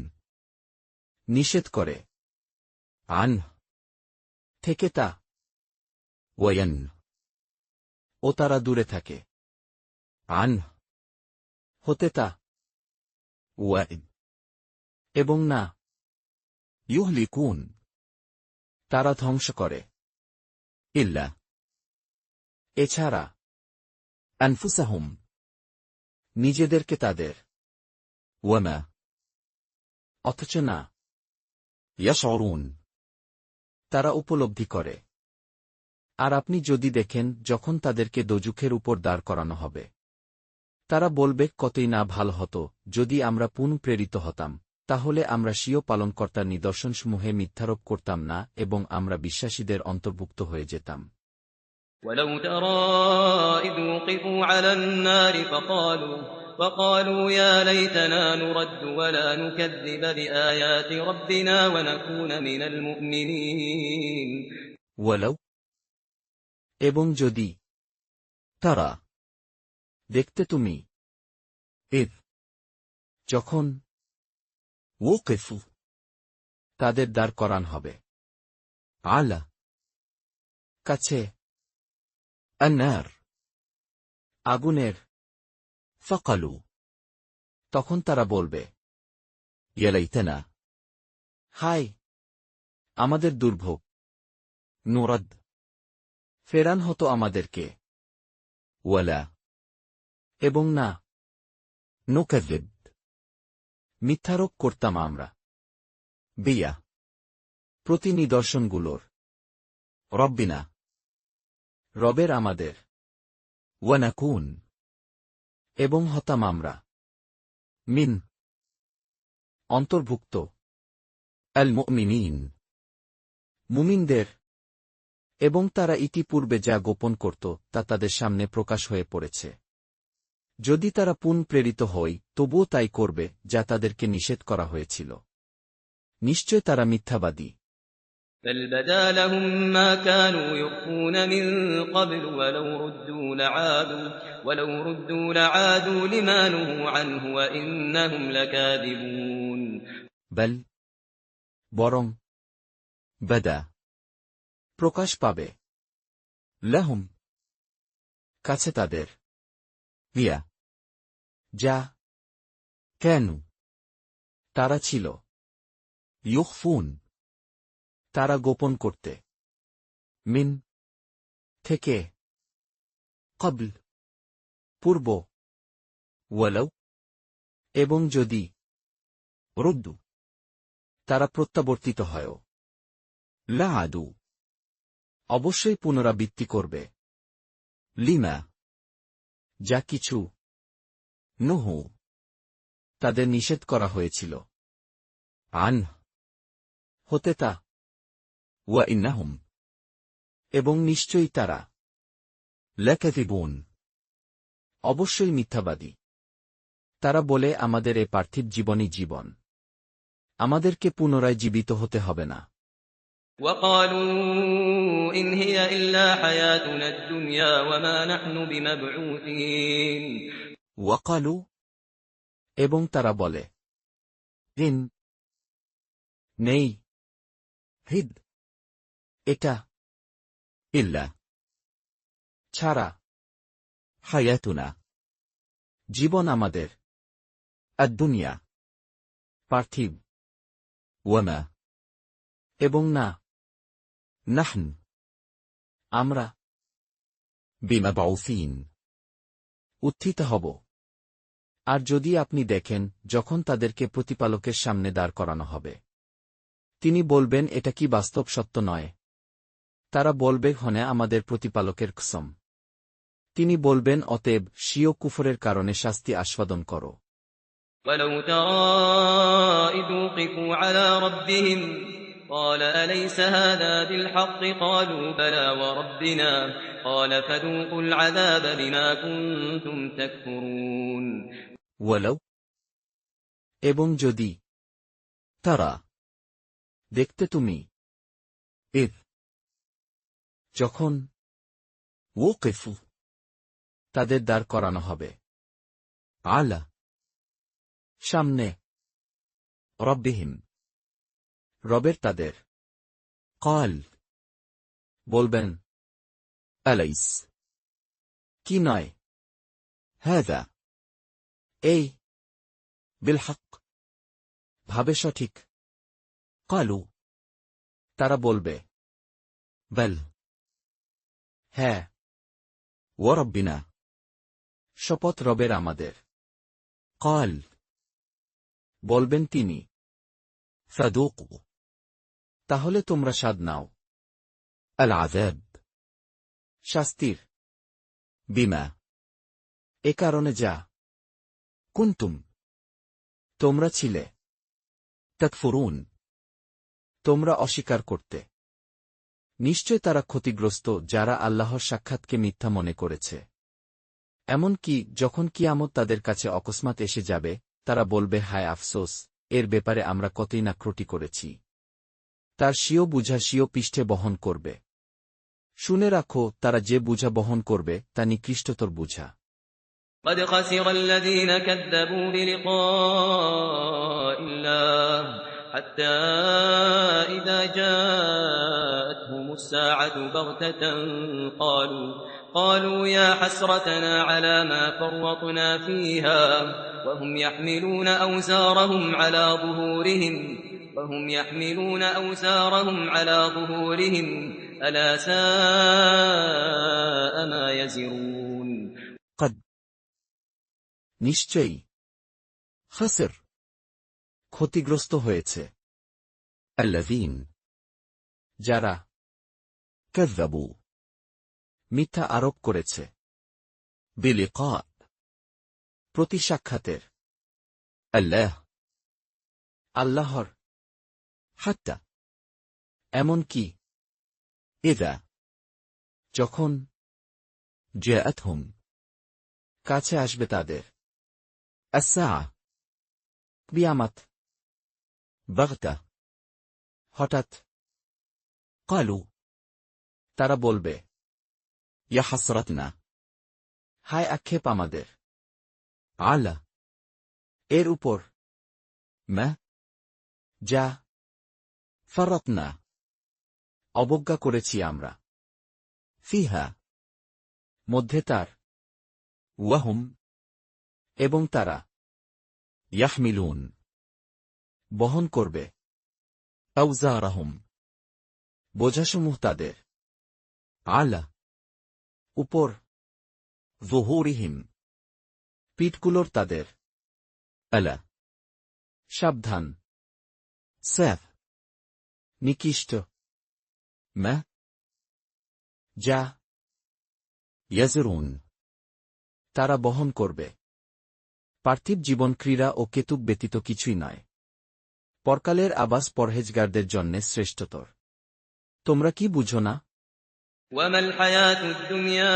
নিষেধ করে, আনহ, থেকে তা, ওয়ায়ান, ও তারা দূরে থাকে, আনহ, হতে তা, ওয়াইদ, এবং না, ইউহলিকুন, তারা ধ্বংস করে, ইল্লা, এছাড়া, আনফুসাহুম, নিজেদেরকে তাদের, ওয়ামা, অথচ না, ইয়াশউরুন, তারা উপলব্ধি করে। আর আপনি যদি দেখেন যখন তাদেরকে দোজখের উপর দাঁড় করানো হবে, তারা বলবে কতই না ভালো হতো যদি আমরা পুনঃপ্রেরিত হতাম, তাহলে আমরা স্বীয় পালনকর্তার নিদর্শনসমূহে মিথ্যারোপ করতাম না এবং আমরা বিশ্বাসীদের অন্তর্ভুক্ত হয়ে যেতাম। ولو ترى إذ وقفوا على النار فقالوا يا ليتنا نرد ولا نكذب بآيات ربنا ونكون من المؤمنين ওয়ালাউ, এবং যদি, তারা, দেখতে তুমি, ইদ, যখন, ওয়াকিফু, তাদের দাঁড় করান হবে, আলা, কাছে, আন্নার, আগুনের, ফাকালু, তখন তারা বলবে, ইয়া লাইতানা, হায়, আমাদের দুর্ভোগ, নুরাদ, ফেরান হতো আমাদেরকে, ওয়ালা, এবং না, নুকাযিব, মিথ্যারোপ করতাম আমরা, বিয়া, প্রতি নিদর্শনগুলোর, রব্বিনা, রবের আমাদের, ওয়ানাকুন, এবং হতাম আমরা, মিন, অন্তর্ভুক্ত, আল মুমিনিন, মুমিনদের, এবং তারা ইতিপূর্বে যা গোপন করত তা তাদের সামনে প্রকাশ হয়ে পড়েছে। যদি তারা পুনঃপ্রেরিত হয় তবুও তাই করবে যা তাদেরকে নিষেধ করা হয়েছিল। নিশ্চয় তারা মিথ্যাবাদী। بل بدا لهم ما كانوا يخفون من قبل ولو ردوا لعادوا لما نهوا عنه وإنهم لكاذبون বল, বরং, বাদা, প্রকাশ পাবে, লাহুম, কাছে তাদের, বিয়া, যা, কেন, তারা ছিল, ইউখফুন, তারা গোপন করতে, মিন, থেকে, ক্বাবল, পূর্ব, ওয়ালাউ, এবং যদি, রুদ্দু, তারা প্রত্যাবর্তিত হয়, লাআদু, অবশ্যই পুনরাবৃত্তি করবে, লিমা, যা কিছু, নুহু, তাদের নিষেধ করা হয়েছিল, আন, হতে তা, ওয়া ইন্নাহুম, এবং নিশ্চয়ই তারা, লাকাযিবুন, অবশ্যই মিথ্যাবাদী। তারা বলে আমাদের এ পার্থিব জীবনই জীবন, আমাদেরকে পুনরায় জীবিত হতে হবে না। وقالوا إن هي إلا حياتنا الدنيا وما نحن بمبعوثين ওয়াকালু, এবং তারা বলে, ইন, নেই, হিদ, এটা, ইল্লা, ছাড়া, হায়াতুনা, জীবন আমাদের, আদ-দুনিয়া, পার্থিব, ওয়ামা, এবং না, নাহন, আমরা, বিমাবউসিন, উত্থিত হব। আর যদি আপনি দেখেন যখন তাদেরকে প্রতিপালকের সামনে দাঁড় করানো হবে, তিনি বলবেন এটা কি বাস্তব সত্য নয়? তারা বলবে হনে আমাদের প্রতিপালকের কসম। তিনি বলবেন অতএব স্বীয় কুফরের কারণে শাস্তি আস্বাদন করো। ولو ترى إذ وقفوا على ربهم قال أليس هذا بالحق قالوا بلى وربنا قال فذوقوا العذاب بما كنتم تكفرون ওয়ালাউ, এবং যদি, তারা, দেখতে তুমি, ইদ, যখন, ওয়াকিফু, তাদের দাঁড় করানো হবে, আলা, সামনে, রব্বিহিম, রবের তাদের, ক্বাল, বলবেন, আলাইস, কি নয়, হাযা, এই, বিল হক, ভাবে সঠিক, ক্বালু, তারা বলবে, বল, হ্যাঁ, ওয়া রব্বিনা, শপথ রবের আমাদের, ক্বাল, বলবেন তিনি, ফাদুকু, তাহলে তোমরা স্বাদ নাও, আল আযাব, শাস্তির বিমা এ কারণে যা কুনতুম তোমরা ছিলে তাকফুরুন তোমরা অস্বীকার করতে। নিশ্চয় তারা ক্ষতিগ্রস্ত যারা আল্লাহর সাক্ষাৎকে মিথ্যা মনে করেছে। এমনকি যখন কিয়ামত তাদের কাছে অকস্মাৎ এসে যাবে, তারা বলবে, হায় আফসোস, এর ব্যাপারে আমরা কতই না ত্রুটি করেছি। তার স্বীয় বুঝা স্বীয় পৃষ্ঠে বহন করবে। শুনে রাখো, তারা যে বুঝা বহন করবে তা নিকৃষ্টতর বুঝা। قد خسر الذين كذبوا بلقاء الله حتى إذا جاءتهم الساعة بغتة قالوا يا حسرتنا على ما فرطنا فيها وهم يحملون أوزارهم على ظهورهم ألا ساء ما يزرون قد নিশ্চয়ই খাসির ক্ষতিগ্রস্ত হয়েছে আল্লাযীন যারা কাযযাবু মিথ্যা আরোপ করেছে বিলিকা প্রতি সাক্ষাতের আল্লাহর হাত্তা এমনকি ইযা যখন জাআতহুম কাছে আসবে তাদের আস-সাআ কিয়ামত বাগতা হঠাৎ ক্বালু তারা বলবে ইয়া হাসরাতনা হায় আক্ষেপ আমাদের আলা এর উপর মা যা ফারাতনা অবজ্ঞা করেছি আমরা ফিহা মধ্যে তার ওয়াহুম এবং তারা ইয়াহমিলুন বহন করবে আওজারাহুম বোঝাসমূহ তাদের আলা উপর যুহুরিহিম পিঠগুলোর তাদের আলা সাবধান সাফ নিকৃষ্ট মা যা ইয়াজরুন তারা বহন করবে। পার্থিব জীবন ক্রীড়া ও কেতুক ব্যতীত কিছুই নয়। পরকালের আবাস পরহেজগারদের জন্যে শ্রেষ্ঠতর। তোমরা কি বুঝো না? وما الحياة الدنيا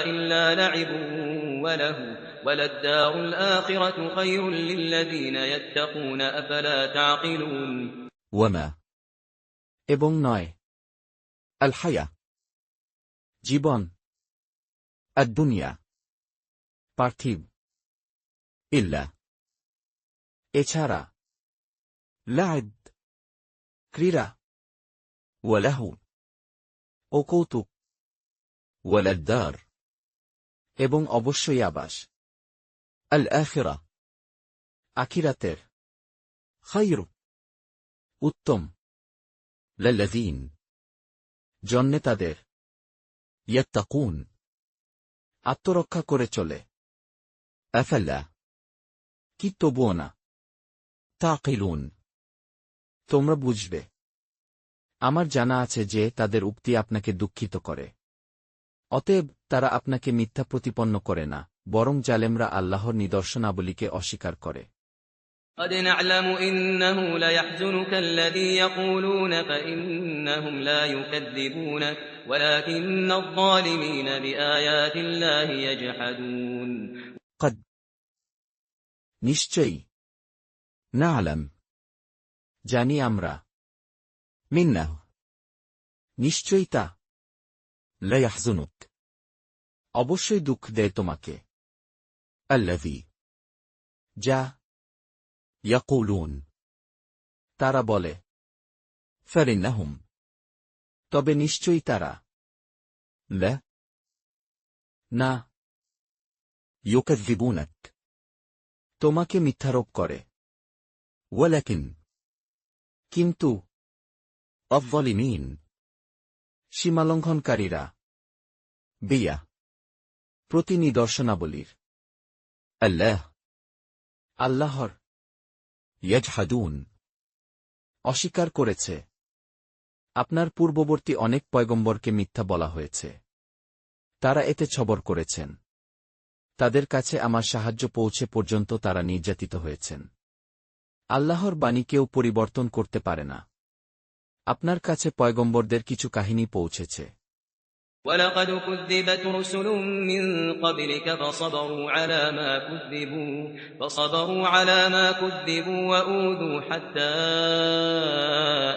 إلا لعب ولهو وللدار الآخرة خير للذين يتقون أفلا تعقلون ওয়ামা এবং নয় আল হায়া জীবন আদ-দুনিয়া পার্থিব ইল্লা এছাড়া লাইব ক্রীড়া ওয়ালাহু ও কৌতুক ওয়ালাদ্দার এবং অবশ্যই আবাস আল আখিরা আখিরাতের খায়র উত্তম লাল্লাযীন জন্যে তাদের ইয়াত্তাকুন আত্মরক্ষা করে চলে আফাল্লা কি তবুও না তাকিলুন তোমরা বুঝবে। আমার জানা আছে যে তাদের উক্তি আপনাকে দুঃখিত করে, অতএব তারা আপনাকে মিথ্যা প্রতিপন্ন করে না, বরং জালেমরা আল্লাহর নিদর্শনাবলীকে অস্বীকার করে। قد نعلم إنه ليحزنك الذي يقولون فإنهم لا يكذبونك ولكن الظالمين بآيات الله يجحدون قد নিশ্চয়ই না'লাম জানি আমরা মিন্নাহ নিশ্চয়ই তা লা ইয়াহজুনুক অবশ্যই দুঃখ দেয় তোমাকে আল্লাযী যা ইয়াকুলুন তারা বলে ফারিন্নাহুম তবে নিশ্চয়ই তারা লা না ইউকাযযিবুনাক তোমাকে মিথ্যারোপ করে ওয়ালাকিন কিন্তু আয-যালিমিন সীমালঙ্ঘনকারীরা বিয়া প্রতি নিদর্শনাবলীর আল্লাহর ইয়াজহাদুন অস্বীকার করেছে। আপনার পূর্ববর্তী অনেক পয়গম্বরকে মিথ্যা বলা হয়েছে। তারা এতে ছবর করেছেন। তাদের কাছে আমার সাহায্য পৌঁছে পর্যন্ত তারা নির্যাতিত হয়েছেন। আল্লাহর বাণী কেউ পরিবর্তন করতে পারে না। আপনার কাছে পয়গম্বরদের কিছু কাহিনী পৌঁছেছে। ولقد كذبت رسل من قبلك فصبروا على ما كذبوا وأوذوا حتى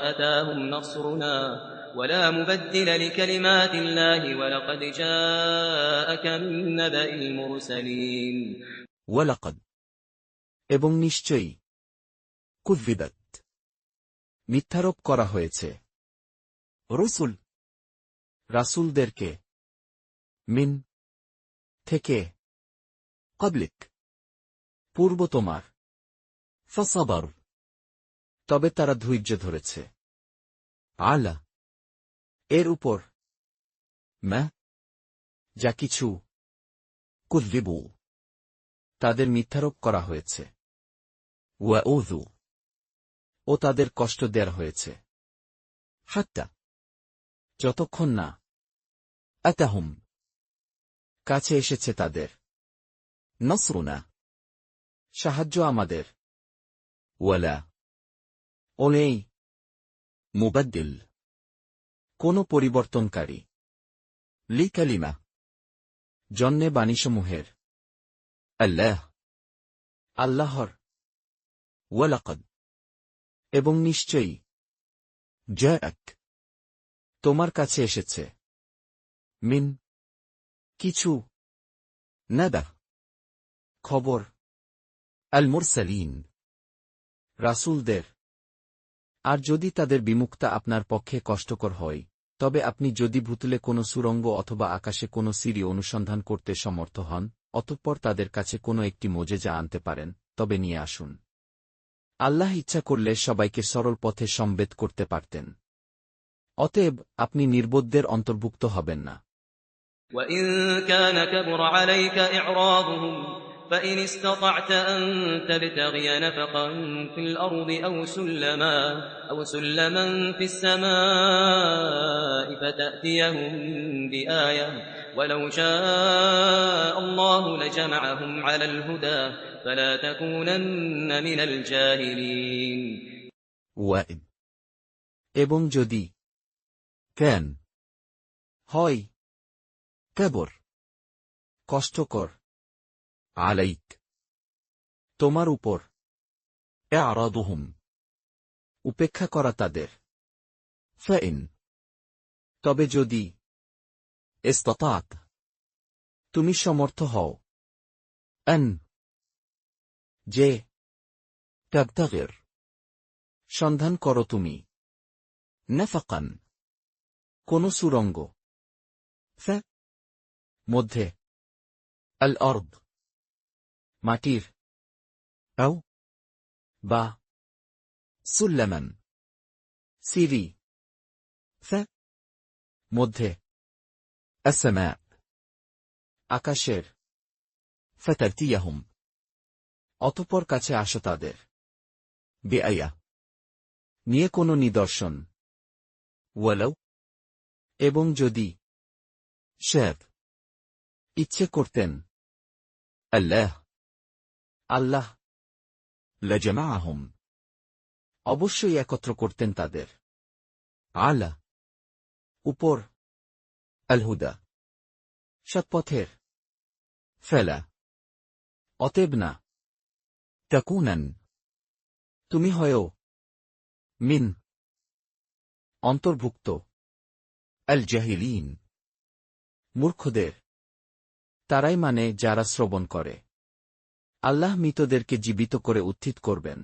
أتاهم نصرنا ولا مبدل لكلمات الله ولقد جاءك من نبأ المرسلين ওয়ালাকাদ এবং নিশ্চয়ই কুযযিবাত মিথ্যারোপ করা হয়েছে রসুল রাসূলদেরকে মিন থেকে ক্বাবলিক পূর্ব তোমার ফাসাবার তবে তারা ধৈর্য ধরেছে আলা এর উপর মা যা কিছু কুযযিবু তাদের মিথ্যারোপ করা হয়েছে ওয়াউযু ও তাদের কষ্ট দেয়া হয়েছে হাত্তা যতক্ষণ না আতাহুম কাছে এসেছে তাদের নসরুনা সাহায্য আমাদের ওয়ালা ও নেই মুবাদ্দিল কোন পরিবর্তনকারী লি কালিমা জন্যে বাণীসমূহের আল্লাহর ওয়ালাকাদ এবং নিশ্চয়ই জাআক তোমার কাছে এসেছে মিন কিছু নাবা খবর আল মুরসালিন রাসূলদের আর যদি তাদের বিমুক্তা আপনার পক্ষে কষ্টকর হয় তবে আপনি যদি ভূতলে কোনো সুরঙ্গ অথবা আকাশে কোনো সিঁড়ি অনুসন্ধান করতে সমর্থ হন অতঃপর তাদের কাছে কোনো একটি মোজেজা আনতে পারেন তবে নিয়ে আসুন। আল্লাহ ইচ্ছা করলে সবাইকে সরল পথে সমবেত করতে পারতেন। অতএব আপনি নির্বোধদের অন্তর্ভুক্ত হবেন না। وإن كان كبر عليك إعراضهم فإن استطعت أن تبتغي نفقا في الأرض أو سلما في السماء فتأتيهم بآية ولو شاء الله لجمعهم على الهدى فلا تكونن من الجاهلين ওয়াইদ এবং যদি কেন হয় কবর কষ্টকর আলাইক তোমার উপর ইআরাদুহুম উপেক্ষা করা তাদের ফাইন তবে যদি ইসতাতাত তুমি সমর্থ হও আন যে তাবতাগির সন্ধান করো তুমি নাফাকান কোন সুরঙ্গ মধ্যে আল আরদ মাটির আও বা সুল্লামান সিরি মধ্যে আসসামা আকাশের ফাতাতিয়াহুম অতঃপর কাছে আসো তাদের বেআয়া নিয়ে কোনো নিদর্শন ওয়ালাউ এবং যদি শেখ ইচ্ছে করতেন আল্লাহ লাজামাআহুম অবশ্যই একত্র করতেন তাদের আলা উপর আল হুদা সৎপথের ফেলা অতএব না তাকুনান তুমি হয়ও মিন অন্তর্ভুক্ত আল জাহিলিন মূর্খদের তারাই মানে যারা শ্রবণ করে আল্লাহ মৃতদেরকে জীবিত করে উত্থিত করবেন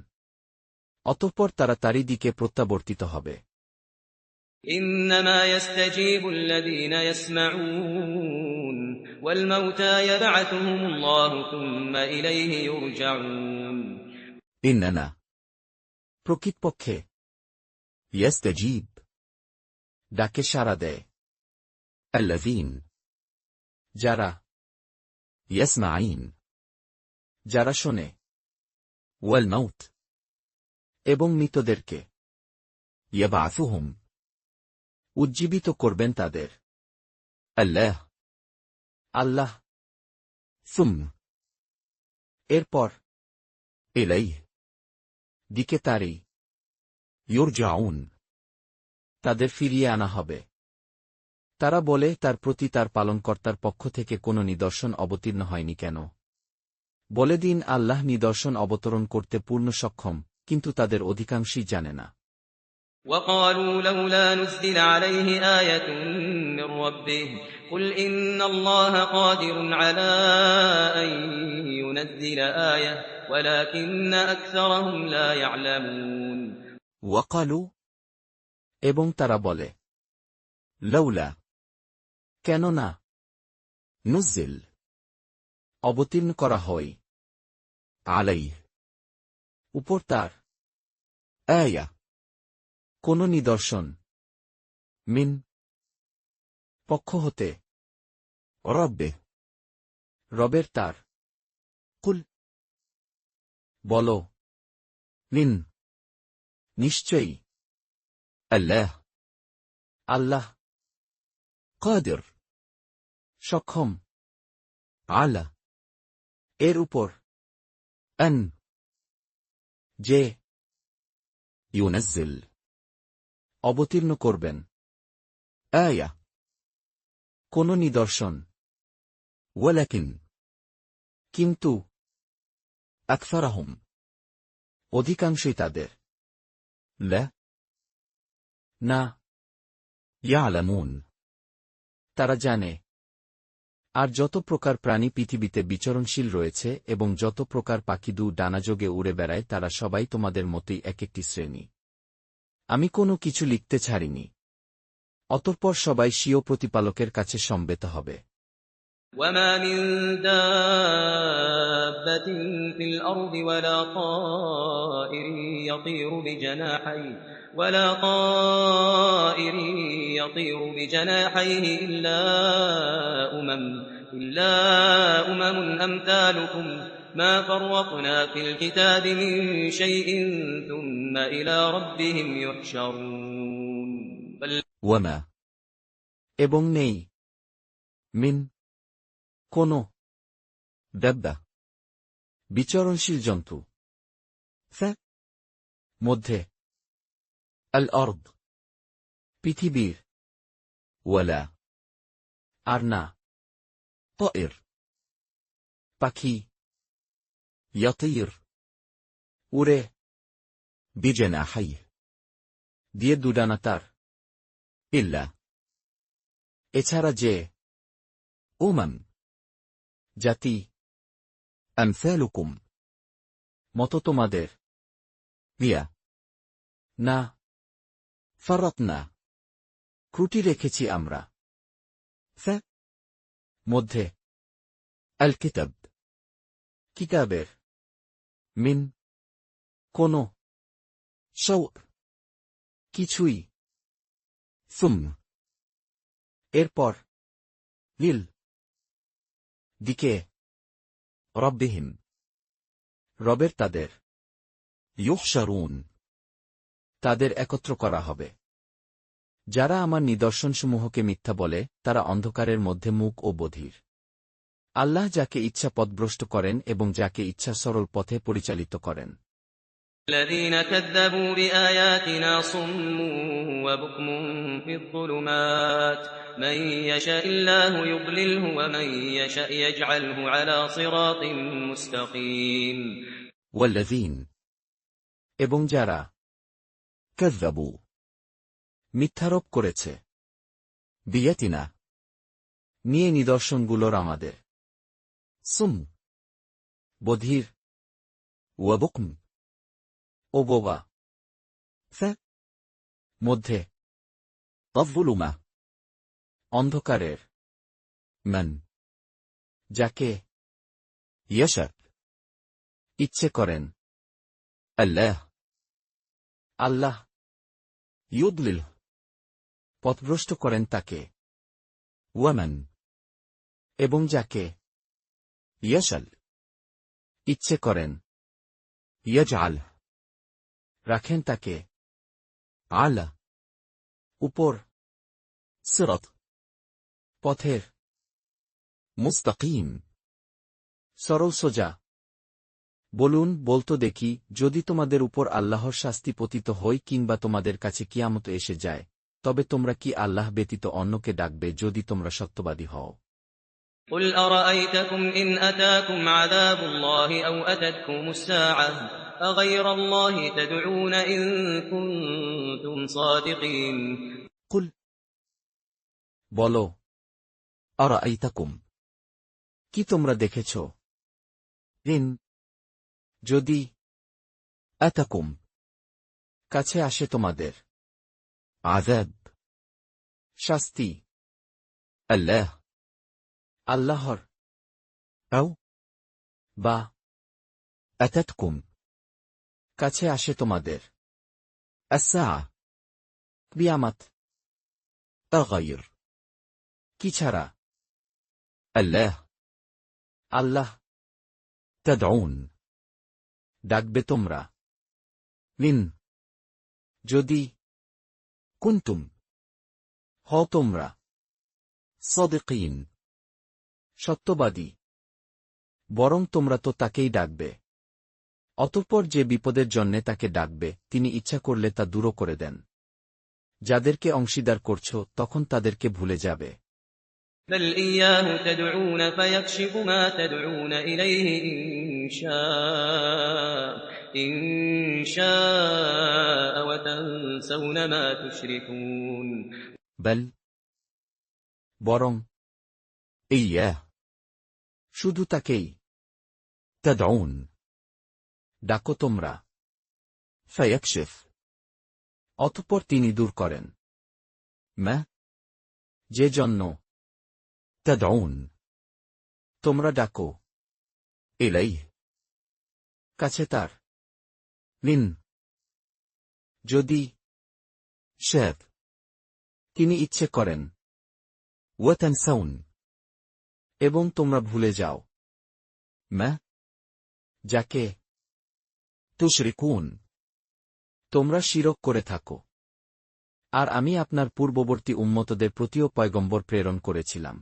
অতঃপর তারা তারই দিকে প্রত্যাবর্তিত হবে إنما يستجيب الذين يسمعون والموتى يبعثهم الله ثم إليه يرجعون ইন্নানা প্রকৃতপক্ষে ইয়াস্তাজিব ডাকে সাড়া দেয় আল্লাযীন যারা ইয়াসমাঈন যারা শোনে ওয়াল মাউত এবং মৃতদেরকে ইয়াবআসুহুম উজ্জীবিত করবেন তাদের আল্লাহ আল্লাহ। ثم এরপর إليه দিকে তারই يرجعون তাদের ফিরিয়ে আনা হবে। তারা বলে, তার প্রতি তার পালনকর্তার পক্ষ থেকে কোনো নিদর্শন অবতীর্ণ হয়নি কেন? বলে দিন, আল্লাহ নিদর্শন অবতরণ করতে পূর্ণ সক্ষম, কিন্তু তাদের অধিকাংশই জানে না। وقالوا لولا نزل عليه آية من ربه قل إن الله قادر على أن ينزل آية ولكن أكثرهم لا يعلمون وقالوا এবং তারা বলে, لولا কেন না نزل অবতীর্ণ করা হয় عليه উপর তার آية কোন নিদর্শন من পক্ষ হতে ربه রবের তার। قل বলো, من নিশ্চয়ই الله আল্লাহ قادر সক্ষম على এর উপর أن যে ينزل অবতীর্ণ করবেন آية কোন নিদর্শন, ولكن কিন্তু أكثرهم অধিকাংশই তাদের لا না يعلمون তারা জানে। আর যত প্রকার প্রাণী পৃথিবীতে বিচরণশীল রয়েছে এবং যত প্রকার পাখি ডানাযোগে উড়ে বেড়ায় তারা সবাই তোমাদের মতোই এক একটি শ্রেণী। আমি কোনো কিছু লিখতে ছাড়িনি। অতঃপর সবাই স্বীয় প্রতিপালকের কাছে সমবেত হবে। وما من دابة في الأرض ولا طائر يطير بجناحيه إلا أمم أمثالكم ما فرطنا في الكتاب من شيء ثم إلى ربهم يحشرون وما এবং নেই من কোন دبة বিচরণশীল জন্তু মধ্যে الأرض পৃথিবীর ولا আর না طائر পাখি يطير উড়ে بجناحيه দিয়ে দুডানা তার إلا এছাড়া যে জাতি أمثالكم মতো তোমাদের هي না فرطنا ত্রুটি রেখেছি আমরা মধ্যে الكتاب কিতাবের من কোন شوء কিছুই ثم এরপর لل দিকে ربهم রবের তাদের يحشرون তাদের একত্র করা হবে। যারা আমার নিদর্শনসমূহকে মিথ্যা বলে তারা অন্ধকারের মধ্যে মুক ও বধির। আল্লাহ যাকে ইচ্ছা পথভ্রষ্ট করেন এবং যাকে ইচ্ছা সরল পথে পরিচালিত করেন। الذين كذبوا بآياتنا صم وبكم في الظلمات من يشاء الله يضلله ومن يشاء يجعله على صراط مستقيم والذين এবং যারা كذبوا মিথ্যারোপ করেছে بيتنا নিয়ে নিদর্শনগুলোর আমাদের صم বধির وبكم ও বোবা মধ্যে الظلمة অন্ধকারের من যাকে يشاء ইচ্ছে করেন الله আল্লাহ يضلله পথভ্রষ্ট করেন তাকে ومن এবং যাকে يشاء ইচ্ছে করেন يجعله রাখেন তাকে على উপর صراط পথের مستقيم. সরল সোজা। বলুন, বলতো দেখি, যদি তোমাদের উপর আল্লাহর শাস্তি পতিত হয় কিংবা তোমাদের কাছে কিয়ামত এসে যায়, তবে তোমরা কি আল্লাহ ব্যতীত অন্যকে ডাকবে যদি তোমরা সত্যবাদী হও? قل أرأيتكم إن أتاكم عذاب الله أو أتتكم الساعة أغير الله تدعون إن كنتم صادقين قل বলো, أرأيتكم কি তোমরা দেখেছ? إن যদি أتكم কাছে আসে তোমাদের عذاب শাস্তি الله আল্লাহর, أو বা أتتكم কাছে আসে তোমাদের الساعة কিয়ামত, أغير কি ছাড়া الله আল্লাহ تدعون ডাকবে তোমরা إن যদি كنتم হও তোমরা صادقين সত্যবাদী। বরং তোমরা তো তাকেই ডাকবে। অতঃপর যে বিপদের জন্যে তাকে ডাকবে তিনি ইচ্ছা করলে তা দূর করে দেন। যাদেরকে অংশীদার করছ তখন তাদেরকে ভুলে যাবে। بل إياه تدعون فيكشف ما تدعون إليه إن شاء وتنسون ما تشركون بل বরং إياه শুধু তাকেই تدعون ডাকো তোমরা, فيكشف অতঃপর তিনি দূর করেন ما যে জন্য تدعون তোমরা ডাকো إليه কাছে তার। من যদি شاء তিনি ইচ্ছে করেন وتنسون এবং তোমরা ভুলে যাও ما যাকে تشركون তোমরা শিরক করে থাকো। আর আমি আপনার পূর্ববর্তী উম্মতদের প্রতিও পয়গম্বর প্রেরণ করেছিলাম।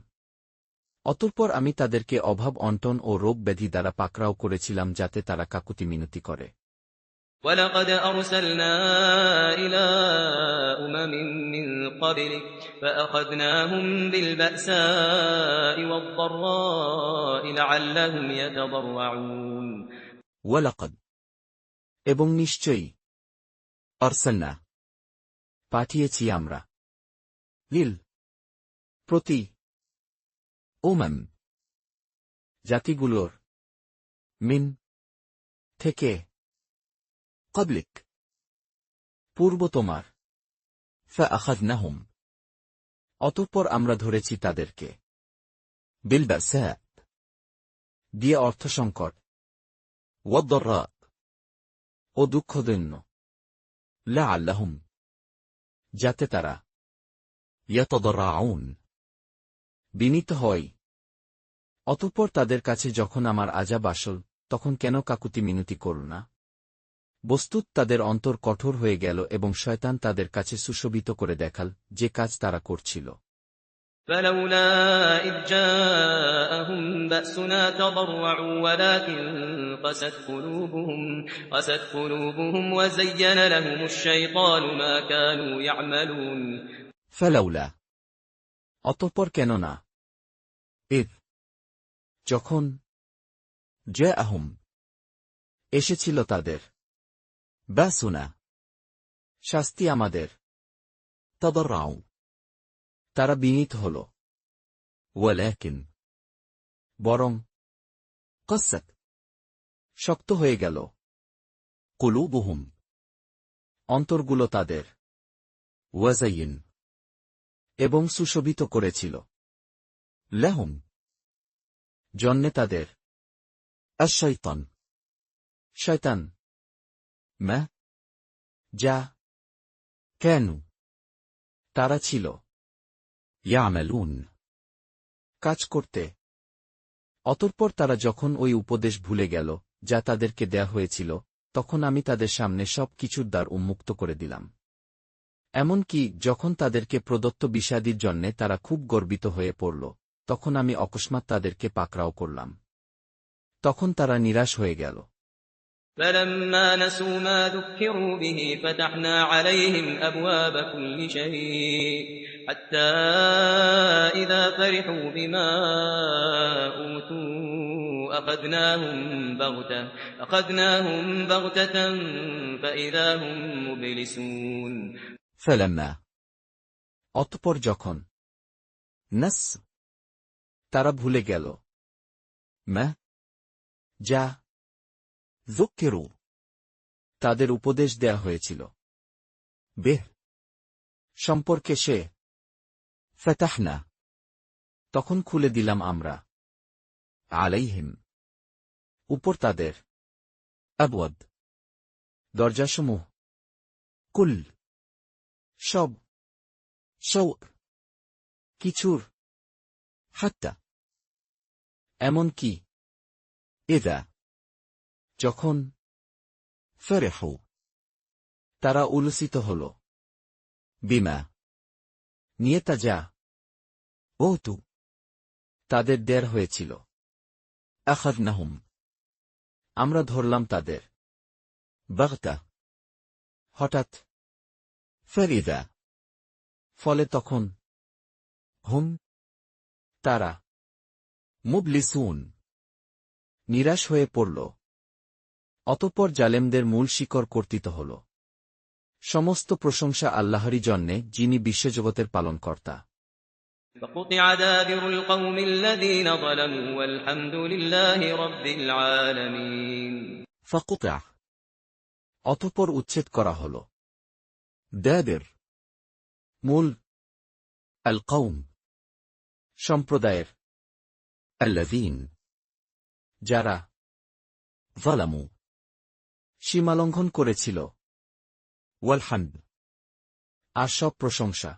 অতঃপর আমি তাদেরকে অভাব অন্টন ও রোগ ব্যাধি দ্বারা পাকড়াও করেছিলাম যাতে তারা কাকুতি মিনতি করে। ولقد أرسلنا إلى أمم من قبلك فأخذناهم بالبأساء والضراء لعلهم يتضرعون ولقد এবং নিশ্চয়ই أرسلنا পাঠিয়েছি আমরা لل প্রতি أمم জাতিগুলোর من থেকে قبلك পূর্ব তোমার فأخذناهم অতঃপর আমরা ধরেছি তাদেরকে بالبأساء দিয়ে অর্থসংকট والضراء ও দুঃখদৈন্য لعلهم যাতে তারা يتضرعون বিনীত হয়। অতঃপর তাদের কাছে যখন আমার আযাব আসল তখন কেন কাকুতি মিনতি করল না? বস্তুত তাদের অন্তর কঠোর হয়ে গেল এবং শয়তান তাদের কাছে সুশোভিত করে দেখাল যে কাজ তারা করছিল। فلولا إذ جاءهم بأسنا تضرعوا ولكن قست قلوبهم وزين لهم الشيطان ما كانوا يعملون فلولا অতঃপর কেন না إذ যখন جاءهم এসেছিল তাদের بأسنا শাস্তি আমাদের تضرعوا তারা বিনীত হল। ولكن বরং قست শক্ত হয়ে গেল قلوبهم অন্তরগুলো তাদের وزين এবং সুশোভিত করেছিল لهم জন্যে তাদের الشيطان শয়তান ما যা كانوا তারা ছিল يعملون কাজ করতে। অতঃপর তারা যখন ওই উপদেশ ভুলে গেল যা তাদেরকে দেয়া হয়েছিল তখন আমি তাদের সামনে সব কিছুর দ্বার উন্মুক্ত করে দিলাম। এমনকি যখন তাদেরকে প্রদত্ত বিষাদির জন্যে তারা খুব গর্বিত হয়ে পড়ল তখন আমি অকস্মাৎ তাদেরকে পাকড়াও করলাম। তখন তারা নিরাশ হয়ে গেল। فلما نسوا ما ذكروا به فتحنا عليهم أبواب كل شيء حتى إذا فرحوا بما أوتوا أخذناهم بغتة فإذا هم مبلسون فلما অতঃপর যখন نس তারা ভুলে গেল ما যা ذكروا তাদের উপদেশ দেয়া হয়েছিল به সম্পর্কে সে فتحنا তখন খুলে দিলাম আমরা عليهم উপর তাদের أبواب দরজাসমূহ كل সব شوء কিছুর حتى এমন কি إذا যখন فرحوا তারা উল্লসিত হল بما নিয়ে তা যা أوتوا তাদের দেয়ার হয়েছিল أخذناهم আমরা ধরলাম তাদের بغتة হঠাৎ فإذا ফলে তখন هم তারা مبلسون নিরাশ হয়ে পড়ল। অতঃপর জালেমদের মূল শিকড় কর্তৃত হল। সমস্ত প্রশংসা আল্লাহরই জন্যে, যিনি বিশ্বজগতের পালনকর্তা। فقطع دابر القوم الذين ظلموا والحمد لله رب العالمين فقطع অতঃপর উচ্ছেদ করা হল دابر মূল القوم সম্প্রদায়ের الذين যারা ظلموا সীমালঙ্ঘন করেছিল, والحمد আর সব প্রশংসা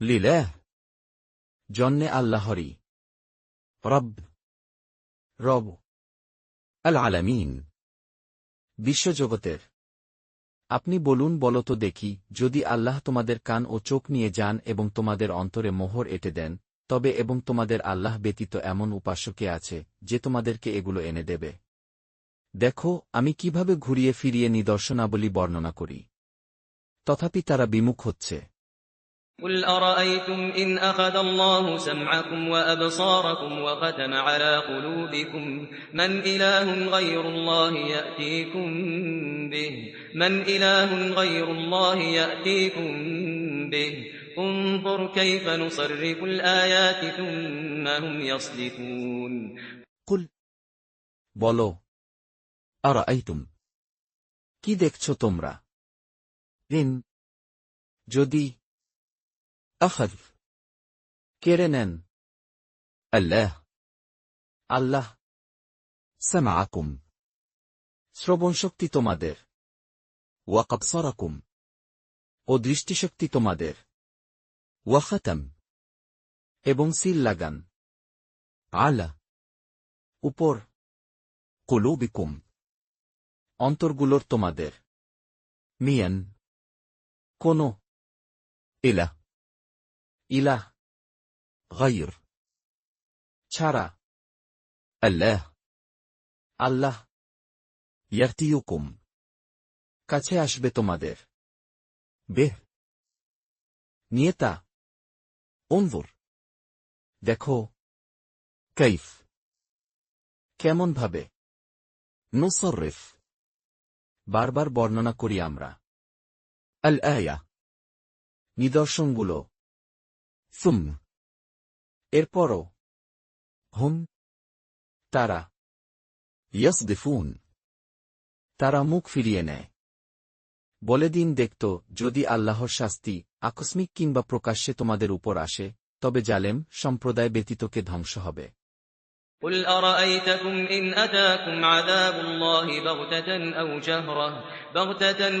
لله জন্যে আল্লাহরই, رب রব العالمين বিশ্বজগতের। আপনি বলুন, বলো তো দেখি, যদি আল্লাহ তোমাদের কান ও চোখ নিয়ে যান এবং তোমাদের অন্তরে মোহর এঁটে দেন, তবে এবং তোমাদের আল্লাহ ব্যতীত এমন উপাস্য কে আছে, যে তোমাদেরকে এগুলো এনে দেবে? দেখো, আমি কিভাবে ঘুরিয়ে ফিরিয়ে নিদর্শনাবলী বর্ণনা করি। তথাপি তারা বিমুখ হচ্ছে। قل أرأيتم إن أخذ الله سمعكم وأبصاركم وختم على قلوبكم من إله غير الله يأتيكم به انظر كيف نصرف الآيات ثم هم يصدفون কুল বলো, أرأيتم কি দেখছ তোমরা? إن যদি أخذ কেড়ে নেন الله আল্লাহ سمعكم শ্রবণশক্তি তোমাদের, وأبصاركم ও দৃষ্টিশক্তি তোমাদের, وختم এবং সিল লাগান على উপর قلوبكم অন্তরগুলোর তোমাদের, ميا কোন إله ইলাহ غير ছাড়া الله আল্লাহ يأتيكم কাছে আসবে তোমাদের, به নিয়ে তা انظر দেখো كيف কেমন ভাবে نصرف বারবার বর্ণনা করি আমরা الآية নিদর্শনগুলো, ثم এরপরও هم তারা يصدفون তারা মুখ ফিরিয়ে নেয়। বলে দিন, দেখত, যদি আল্লাহর শাস্তি আকস্মিক কিংবা প্রকাশ্যে তোমাদের উপর আসে, তবে জালেম সম্প্রদায় ব্যতীতকে ধ্বংস হবে। قل أرأيتكم إن أتاكم عذاب الله بغتة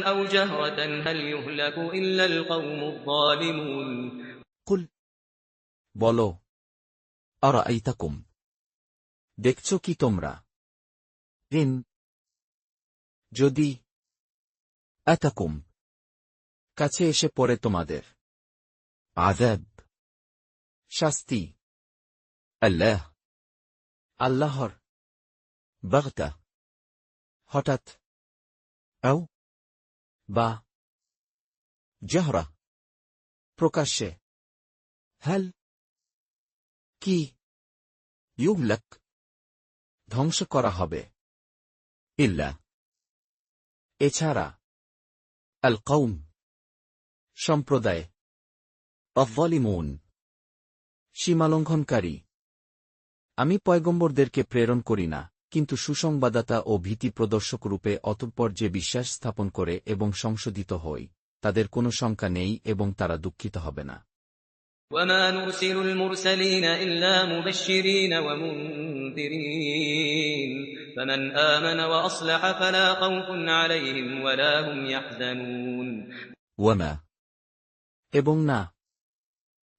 أو جهرة هل يهلك إلا القوم الظالمون কুল বলো, أرأيتكم দেখছ কি তোমরা? إن যদি أتكم কাছে এসে পড়ে তোমাদের عذاب শাস্তি الله. আল্লাহর। بغتة. হঠাৎ। أو বা جهرة. প্রকাশ্যে। هل কি يهلك ধ্বংস করা হবে? إلا এছাড়া القوم সম্প্রদায়, الظالمون. সীমালঙ্ঘনকারী। আমি পয়গম্বরদেরকে প্রেরণ করি না, কিন্তু সুসংবাদদাতা ও ভীতি প্রদর্শক রূপে অতঃপর যে বিশ্বাস স্থাপন করে এবং সংশোধিত হই, তাদের কোনো শঙ্কা নেই এবং তারা দুঃখিত হবে না। وما نرسل المرسلين إلا مبشرين ومنذرين فمن آمن وأصلح فلا خوف عليهم ولا هم يحزنون وما এবং না,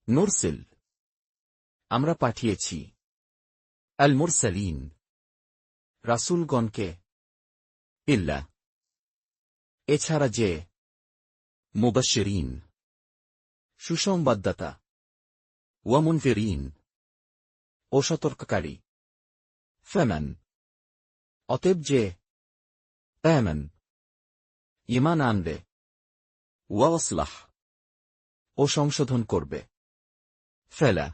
نرسل আমরা পাঠিয়েছি المرسلين রাসূলগণকে, إلا এছাড়া যে مبشرين সুসংবাদদাতা ومنذرين ও সতর্ককারী। فمن অতএব যে آمن ঈমান আনবে وأصلح ও সংশোধন করবে, فلا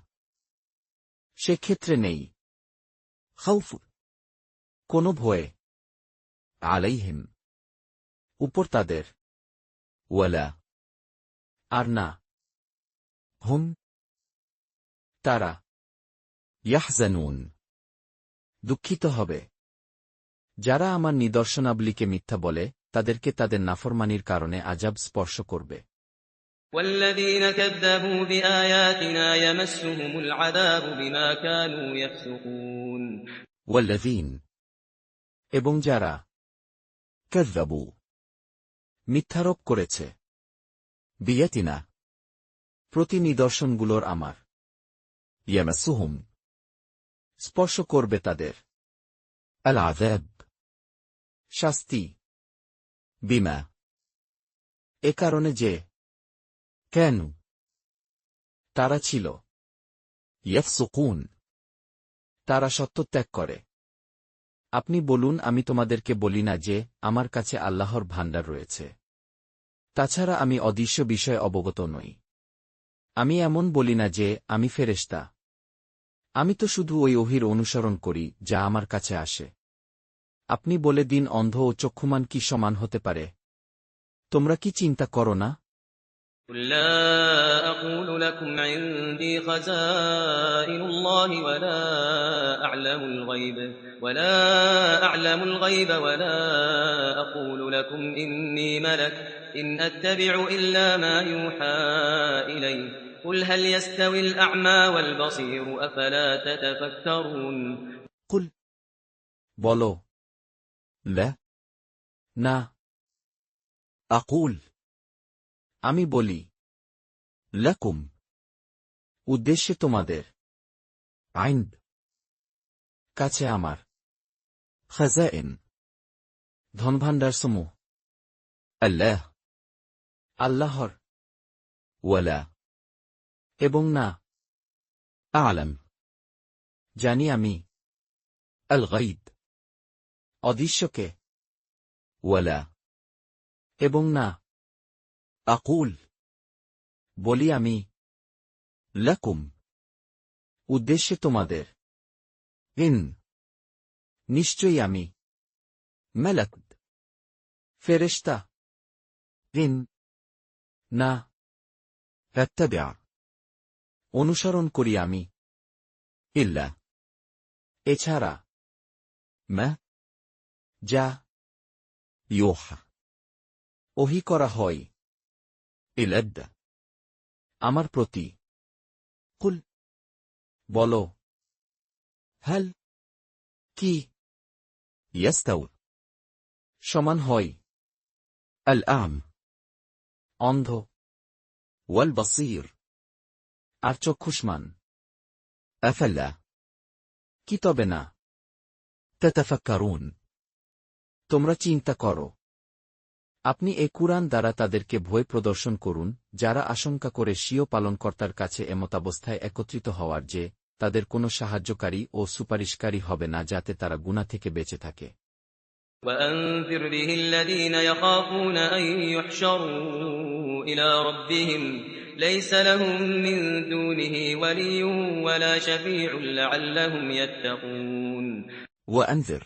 সেক্ষেত্রে নেই خوف কোনো ভয়ে عليهم উপর তাদের, ولا আর না هم তারা يحزنون দুঃখিত হবে। যারা আমার নিদর্শনাবলীকে মিথ্যা বলে, তাদেরকে তাদের নাফরমানির কারণে আযাব স্পর্শ করবে। والذين كذبوا بآياتنا يمسهم العذاب بما كانوا يفسقون والذين এবং যারা كذبوا মিথ্যারোপ করেছে بيتنا প্রতি নিদর্শনগুলোর আমার يمسهم স্পর্শ করবে তাদের العذاب শাস্তি, بما এ কারণে যে كانوا তারা ছিল يفسقون তারা সত্যত্যাগ করে। আপনি বলুন, আমি তোমাদেরকে বলি না যে আমার কাছে আল্লাহর ভাণ্ডার রয়েছে, তাছাড়া আমি অদৃশ্য বিষয়ে অবগত নই। আমি এমন বলি না যে আমি ফেরেশতা, আমি তো শুধু ওই ওহীর অনুসরণ করি যা আমার কাছে আসে। আপনি বলে দিন, অন্ধ ও চক্ষুমান কি সমান হতে পারে? তোমরা কি চিন্তা করো না? قل لا أقول لكم عندي خزائن الله ولا أعلم الغيب ولا أقول لكم إني ملك إن أتبع إلا ما يوحى إلي قل هل يستوي الأعمى والبصير أفلا تتفكرون কুল বলো, لا না। أقول আমি বলি, لكم উদ্দেশ্যে তোমাদের, عند কাছে আমার خزائن ধনভাণ্ডারসমূহ الله আল্লাহর, ولا এবং না أعلم জানি আমি الغيب অদৃশ্যকে, ولا এবং না أقول বলি আমি لكم উদ্দেশ্যে তোমাদের, إن নিশ্চয়ই আমি ملك ফেরেশতা, إن না أتبع অনুসরণ করি আমি إلا এছাড়া ما যা يوحى ওহী করা হয় إلى আমার প্রতি। قل বলো, هل কি يستوي সমান হয় الأعمى অন্ধ والبصير আর চক্ষুষ্মান? أفلا কি তবে না تتفكرون তোমরা চিন্তা করো? আপনি এ কুরআন দ্বারা তাদেরকে ভয় প্রদর্শন করুন, যারা আশঙ্কা করে স্বীয় পালনকর্তার কাছে এমতাবস্থায় একত্রিত হওয়ার যে তাদের কোনো সাহায্যকারী ও সুপারিশকারী হবে না যাতে তারা গুনাহ থেকে বেঁচে থাকে। وأنذر به الذين يخافون أن يحشروا إلى ربهم ليس لهم من دونه ولي ولا شفيع لعلهم يتقون ওয়ানজির,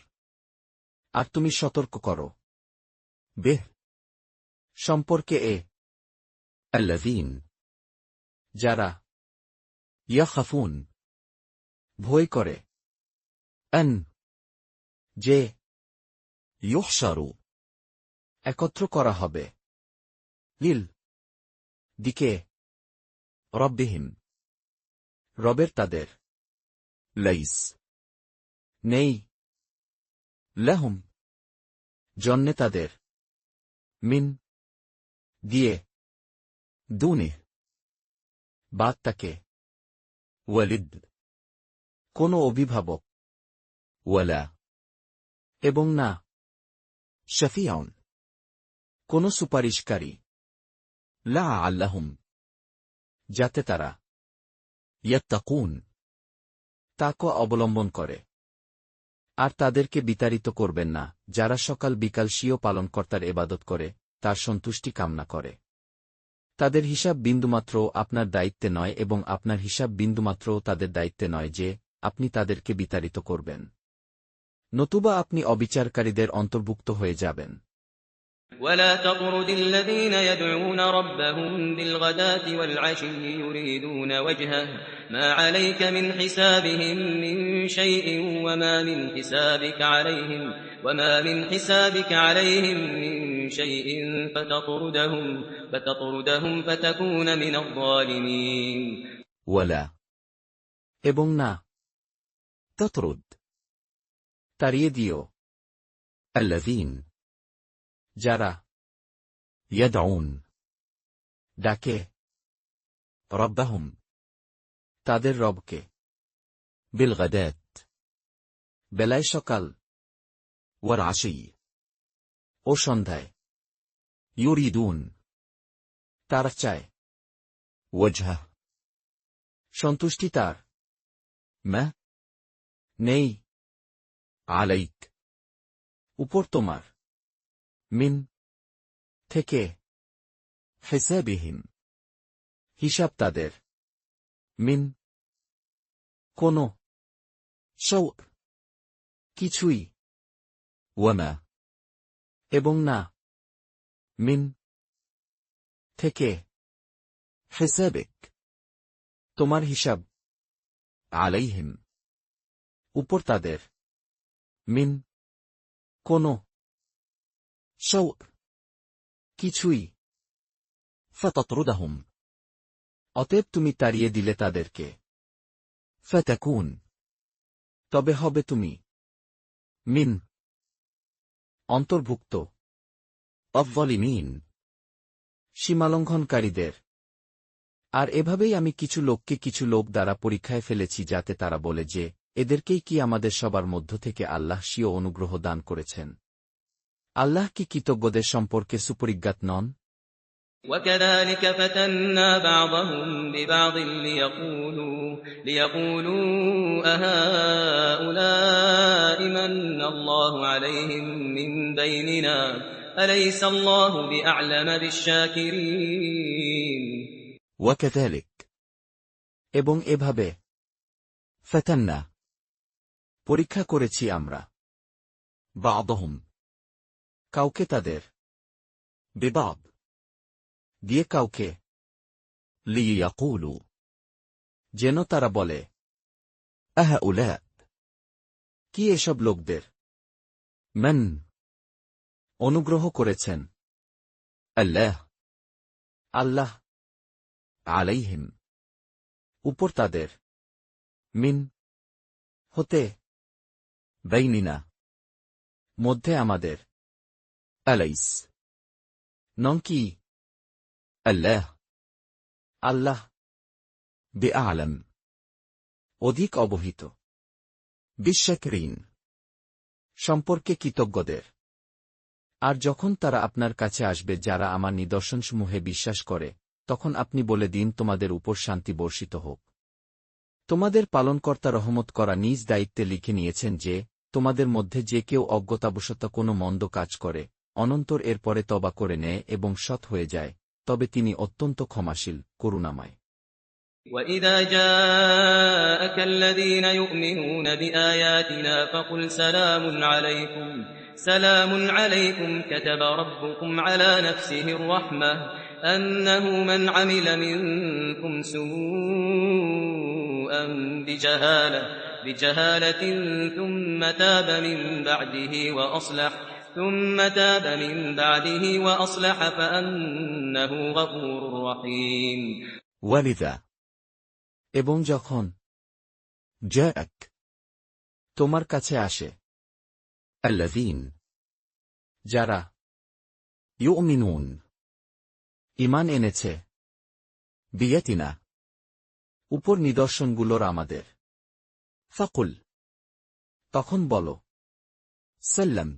আর তুমি সতর্ক করো বেহ সম্পর্কে الذين যারা يخافون ভয় করে أن যে يحشروا একত্র করা হবে لل দিকে ربهم রবের তাদের ليس নেই لهم জন্যে তাদের মিন দিয়ে دونه বাদ তাকে ولد কোনো অভিভাবক ولا এবং না شفيع কোনো সুপারিশকারী لعلهم যাতে তারা يتقون তাকে অবলম্বন করে। আর তাদেরকে বিতাড়িত করবেন না যারা সকাল বিকাল স্বীয় পালনকর্তার এবাদত করে, তার সন্তুষ্টি কামনা করে। তাদের হিসাব বিন্দুমাত্রও আপনার দায়িত্বে নয় এবং আপনার হিসাব বিন্দুমাত্রও তাদের দায়িত্বে নয় যে আপনি তাদেরকে বিতাড়িত করবেন, নতুবা আপনি অবিচারকারীদের অন্তর্ভুক্ত হয়ে যাবেন। ولا تطرد الذين يدعون ربهم بالغداة والعشي يريدون وجهه ما عليك من حسابهم من شيء وما من حسابك عليهم من شيء فتطردهم فتكون من الظالمين ولا এবং না تطرد তাড়িয়ে দিও الذين যারা يدعون ডাকে ربهم তাদের রবকে بالغداة বেলায় সকাল والعشي ও সন্ধ্যায় يريدون তারা চায় وجهه সন্তুষ্টি তার ما নেই عليك উপর তোমার মিন থেকে حسابهم হিসাব তাদের মিন কোন شوء কিছুই وما এবং না মিন থেকে حسابك তোমার হিসাব عليهم উপর তাদের মিন কোন شوء কিছুই فتطردهم অতএব তুমি তাড়িয়ে দিলে তাদেরকে فتكون তবে হবে তুমি من অন্তর্ভুক্ত الظالمين সীমালঙ্ঘনকারীদের। আর এভাবেই আমি কিছু লোককে কিছু লোক দ্বারা পরীক্ষায় ফেলেছি যাতে তারা বলে যে এদেরকেই কি আমাদের সবার মধ্য থেকে আল্লাহ স্বীয় অনুগ্রহ দান করেছেন। আল্লাহ কি কৃতজ্ঞদের সম্পর্কে সুপরিজ্ঞাত নন? وكذلك فتنا بعضهم ببعض ليقولوا أهؤلاء من الله عليهم من بيننا أليس الله بأعلم بالشاكرين وكذلك এবং এভাবে فتنا পরীক্ষা করেছি আমরা بعضهم কাউকে তাদের ببعض দিয়ে কাউকে ليقولوا যেন তারা বলে أهؤلاء কি এসব লোকদের من অনুগ্রহ করেছেন الله আল্লাহ عليهم উপর তাদের মিন হতে بيننا মধ্যে আমাদের أليس নন কি الله আল্লাহ بأعلم অধিক অবহিত بالشاكرين সম্পর্কে কৃতজ্ঞদের। আর যখন তারা আপনার কাছে আসবে যারা আমার নিদর্শনসমূহে বিশ্বাস করে, তখন আপনি বলে দিন তোমাদের উপর শান্তি বর্ষিত হোক। তোমাদের পালনকর্তা রহমত করা নিজ দায়িত্বে লিখে নিয়েছেন যে, তোমাদের মধ্যে যে কেউ অজ্ঞতাবশত কোনো মন্দ কাজ করে, অনন্তর এর পরে তবা করে নেয় এবং সৎ হয়ে যায়, তবে তিনি অত্যন্ত ক্ষমাশীল, করুণাময়। وَإِذَا جَاءَكَ الَّذِينَ يُؤْمِنُونَ بِآيَاتِنَا فَقُلْ سَلَامٌ عَلَيْكُمْ كَتَبَ رَبُّكُمْ عَلَى نَفْسِهِ الرَّحْمَةَ أَنَّهُ مَنْ عَمِلَ مِنكُمْ سُوءًا بِجَهَالَةٍ ثُمَّ تاب من بعده وأصلح فأنه غفور رحيم ولذا এবং যখন جاءك তোমার কাছে আসে الذين যারা يؤمنون ঈমান এনেছে بيتنا উপর নিদর্শনগুলোর আমাদের, فقل তখন বলো, سلم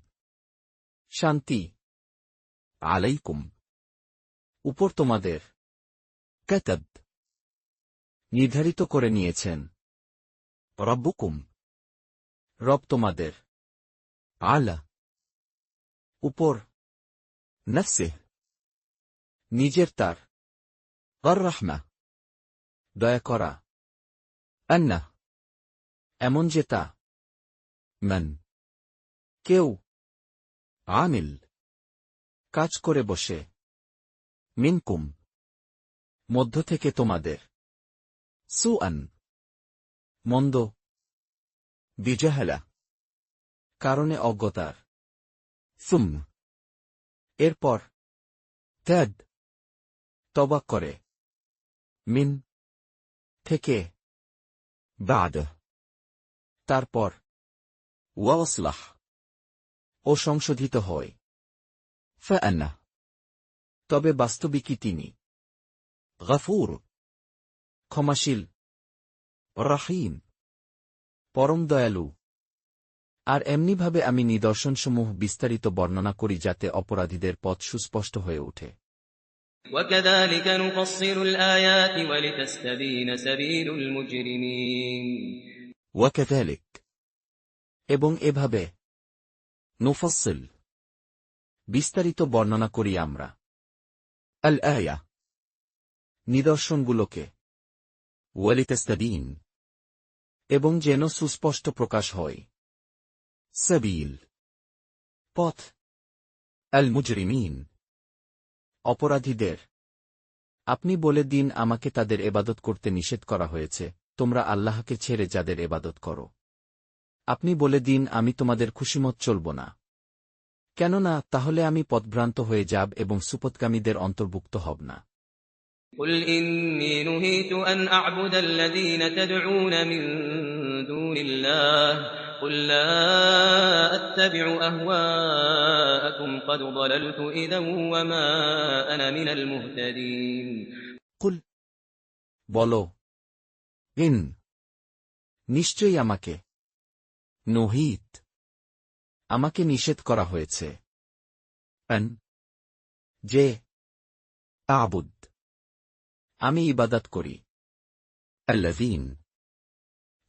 শান্তি عليكم উপর তোমাদের, كتب নির্ধারিত করে নিয়েছেন, ربكم রব তোমাদের, على উপর, نفسه নিজের তার, الرحمة দয়া করা, أنه এমন যে তা, من কেউ عامل কাজ করে বসে, منكم মধ্য থেকে তোমাদের, سوءا মন্দ, بجهلة কারণে অজ্ঞতার, ثم এরপর تاب তবা করে, من থেকে, بعده তারপর, وأصلح ও সংশোধিত হয়, فأنه তবে বাস্তবিকই তিনি غفور ক্ষমাশীল, رحيم পরম দয়ালু। আর এমনিভাবে আমি নিদর্শনসমূহ বিস্তারিত বর্ণনা করি যাতে অপরাধীদের পথ সুস্পষ্ট হয়ে ওঠে। وَكَذَلِكَ نُفَصِّلُ الْآيَاتِ وَلِتَسْتَبِينَ سَبِيلُ الْمُجْرِمِينَ وكذلك এবং এভাবে نفصل বিস্তারিত বর্ণনা করি আমরা الآية নিদর্শনগুলোকে, ولتستبين এবং যেন সুস্পষ্ট প্রকাশ হয় سبيل পথ المجرمين অপরাধীদের। আপনি বলে দিন আমাকে তাদের এবাদত করতে নিষেধ করা হয়েছে, তোমরা আল্লাহকে ছেড়ে যাদের এবাদত করো। আপনি বলে দিন আমি তোমাদের খুশিমত চলব না, কেননা তাহলে আমি পথভ্রান্ত হয়ে যাব এবং সুপথগামীদের অন্তর্ভুক্ত হব না। قُلْ إِنِّي نُهِيتُ أَنْ أَعْبُدَ الَّذِينَ تَدْعُونَ مِن دُونِ اللَّهِ قُل لَّا أَتَّبِعُ أَهْوَاءَكُمْ قَدْ ضَلَلْتُ إِذًا وَمَا أَنَا مِنَ الْمُهْتَدِينَ কুল বলো, إن নিশ্চয়ই আমাকে نهيت আমাকে নিষেধ করা হয়েছে أن যে أعبد আমি ইবাদত করি الذين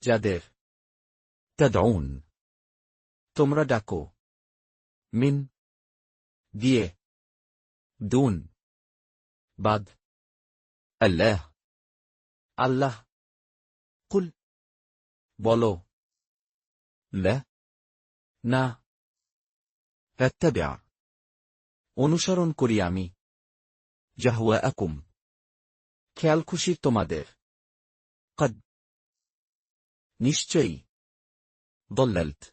যাদের تدعون তোমরা ডাকো من দিয়ে دون বাদ الله আল্লাহ। قل বলো, لا না, أتبع অনুসরণ করি আমি جهواءكم খেয়াল খুশির তোমাদের, قد নিশ্চয়ই ضللت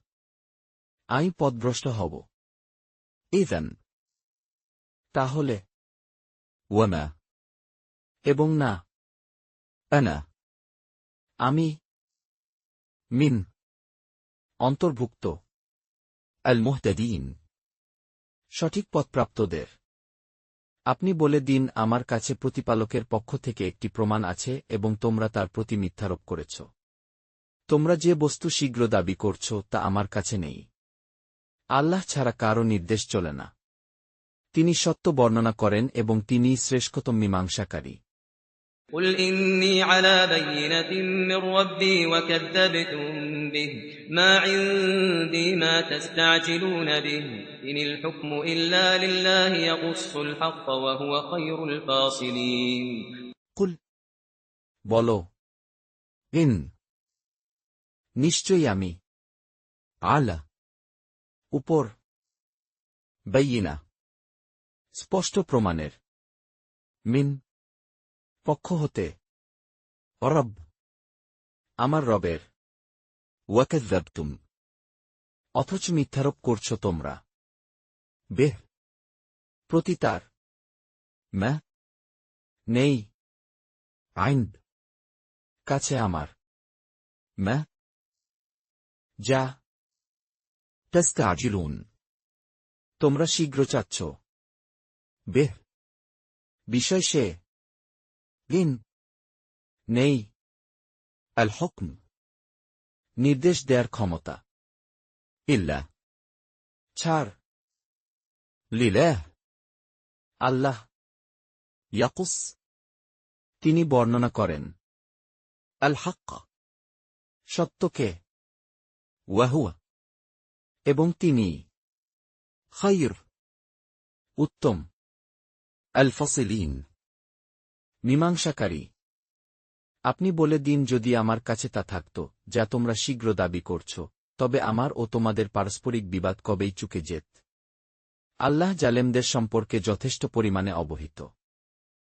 আমি পথভ্রষ্ট হব। إذن তাহলে وما এবং না, أنا আমি من অন্তর্ভুক্ত المهتدين সঠিক পথপ্রাপ্তদের। আপনি বলে দিন আমার কাছে প্রতিপালকের পক্ষ থেকে একটি প্রমাণ আছে এবং তোমরা তার প্রতি মিথ্যারোপ করেছ। তোমরা যে বস্তু শীঘ্র দাবি করছ তা আমার কাছে নেই। আল্লাহ ছাড়া কারও নির্দেশ চলে না। তিনি সত্য বর্ণনা করেন এবং তিনিই শ্রেষ্ঠতম মীমাংসাকারী। قل إني على بينة من ربي وكذبتم به ما عندي ما تستعجلون به إن الحكم إلا لله يقص الحق وهو خير الفاصلين কুল বলো إن নিশ্চয়ই আমি على উপর بينة স্পষ্ট প্রমাণের من পক্ষ হতে رب আমার রবের وكذبتم অথচ মিথ্যারোপ করছ তোমরা به প্রতি তার ما নেই عند কাছে আমার ما যা تستعجلون তোমরা শীঘ্র চাচ্ছ به বিষয় সে إن নেই الحكم নির্দেশ দেয়ার ক্ষমতা إلا ছাড় لله আল্লাহ يقص তিনি বর্ণনা করেন الحق সত্যকে وهو এবং তিনি خير উত্তম الفصلين মীমাংসাকারী আপনি বলে দিন যদি আমার কাছে তা থাকত যা তোমরা শীঘ্র দাবি করছ তবে আমার ও তোমাদের পারস্পরিক বিবাদ কবেই চুকে যেত আল্লাহ জালেমদের সম্পর্কে যথেষ্ট পরিমাণে অবহিত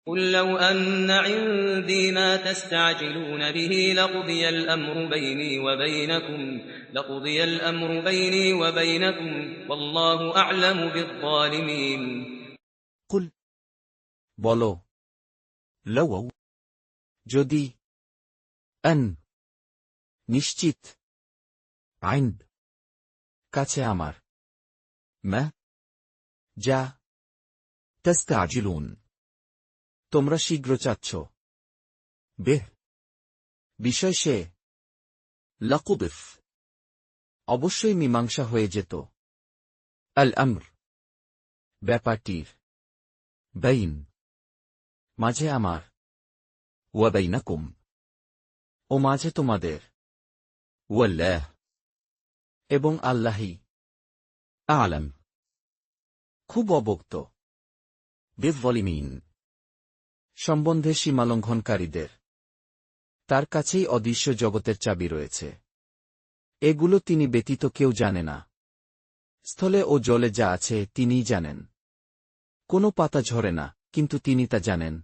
قل لو أن عندي ما تستعجلون به لقضي الأمر بيني وبينكم والله أعلم بالظالمين কুল বলো لو যদি أن নিশ্চিত عند কাছে আমার ما যা تستعجلون তোমরা শীঘ্র চাচ্ছ به বিষয় সে لقضف অবশ্যই মীমাংসা হয়ে যেত الأمر ব্যাপারটির بين মাঝে আমার وبينكم ও মাঝে তোমাদের والله এবং আল্লাহই أعلم খুব অবক্ত بالظالمين সম্বন্ধে সীমালঙ্ঘনকারীদের তার কাছেই অদৃশ্য জগতের চাবি রয়েছে এগুলো তিনি ব্যতীত কেউ জানে না স্থলে ও জলে যা আছে তিনিই জানেন কোনো পাতা ঝরে না কিন্তু তিনি তা জানেন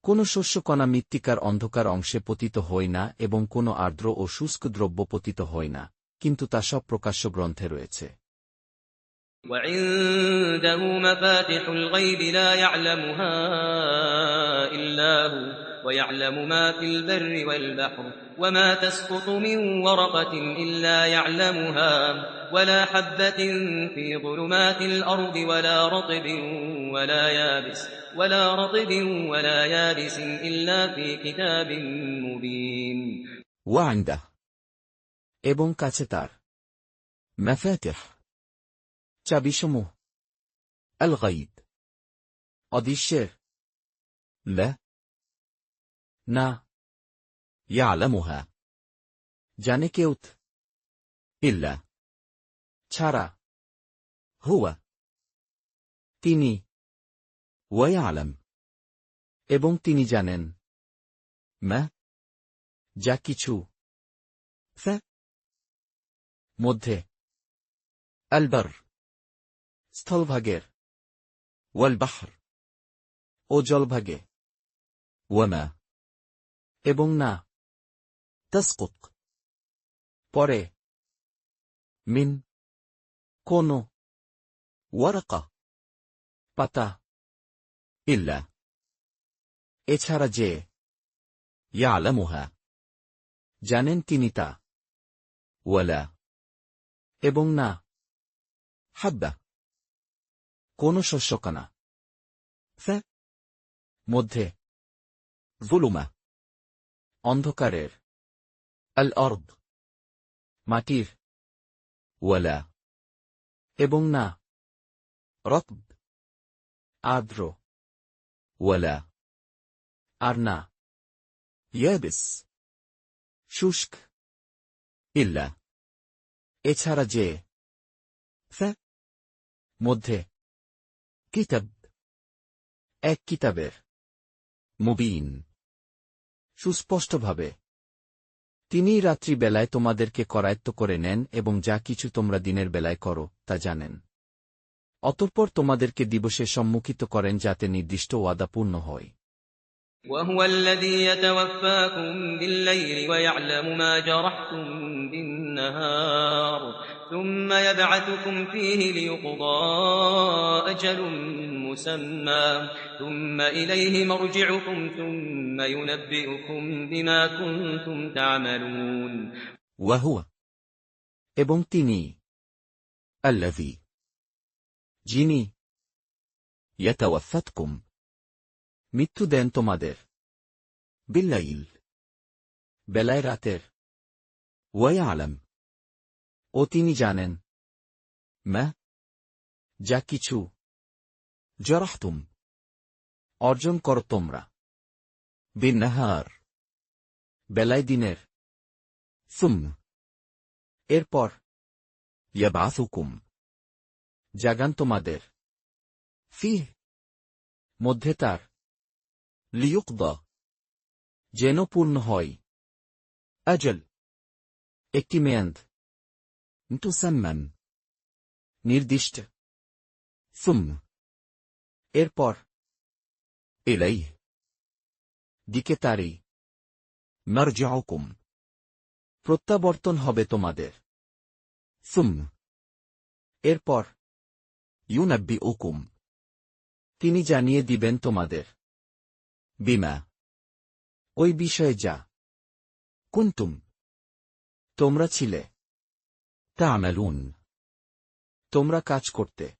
কোনো শস্যকণা মৃত্তিকার অন্ধকার অংশে পতিত হয় না এবং কোনো আর্দ্র ও শুষ্ক দ্রব্য পতিত হয় না কিন্তু তা সব প্রকাশ্য গ্রন্থে রয়েছে وعنده مفاتح الغيب لا يعلمها إلا هو ويعلم ما في البر والبحر وما تسقط من ورقة إلا يعلمها ولا حبة في ظلمات الأرض ولا يابس إلا في كتاب مبين وعنده এবং কাছে তার مفاتح চাবিসমূহ الغيب অদৃশ্যের لا না يعلمها জানে কেউত إلا ছাড়া هو তিনি ويعلم এবং তিনি জানেন ما যা কিছু ف মধ্যে البر স্থলভাগের والبحر ও জলভাগে وما এবং না تسقط পরে من কোন ورقة পাতা إلا এছাড়া যে يعلمها জানেন তিনি তা ولا এবং না حبة কোন শস্যকণা ف মধ্যে ظلمة অন্ধকারের الأرض মাটির ولا এবং না رطب আর্দ্র ولا আর না يابس শুষ্ক إلا এছাড়া যে ف মধ্যে كتاب এক কিতাবের مبين সুস্পষ্টভাবে তিনিই রাত্রিবেলায় তোমাদেরকে করায়ত্ত করে নেন এবং যা কিছু তোমরা দিনের বেলায় করো তা জানেন। অতঃপর তোমাদেরকে দিবসে সম্মুখিত করেন যাতে নির্দিষ্ট ওয়াদা পূর্ণ হয়। وهو الذي يتوفاكم بالليل ويعلم ما جرحتم بالنهار ثم يبعثكم فيه ليقضى أجل مسمى ثم إليه مرجعكم ثم ينبئكم بما كنتم تعملون وهو এবং তিনি الذي যিনি يتوفاتكم মৃত্যু দেন তোমাদের بالليل বেলায় রাতের ويعلم ও তিনি জানেন ما যা কিছু جرحتم অর্জন করো তোমরা بالنهار বেলায় দিনের ثم এরপর يبعثكم জাগান তোমাদের فيه মধ্যে তার ليقضى যেন পূর্ণ হয় أجل একটি মেয়াদ مسمى নির্দিষ্ট ثم এরপর إليه দিকে তারই مرجعكم প্রত্যাবর্তন হবে তোমাদের ثم এরপর ينبئكم তিনি জানিয়ে দিবেন তোমাদের بما ওই বিষয়ে যা كنتم তোমরা ছিলে تعملون তোমরা কাজ করতে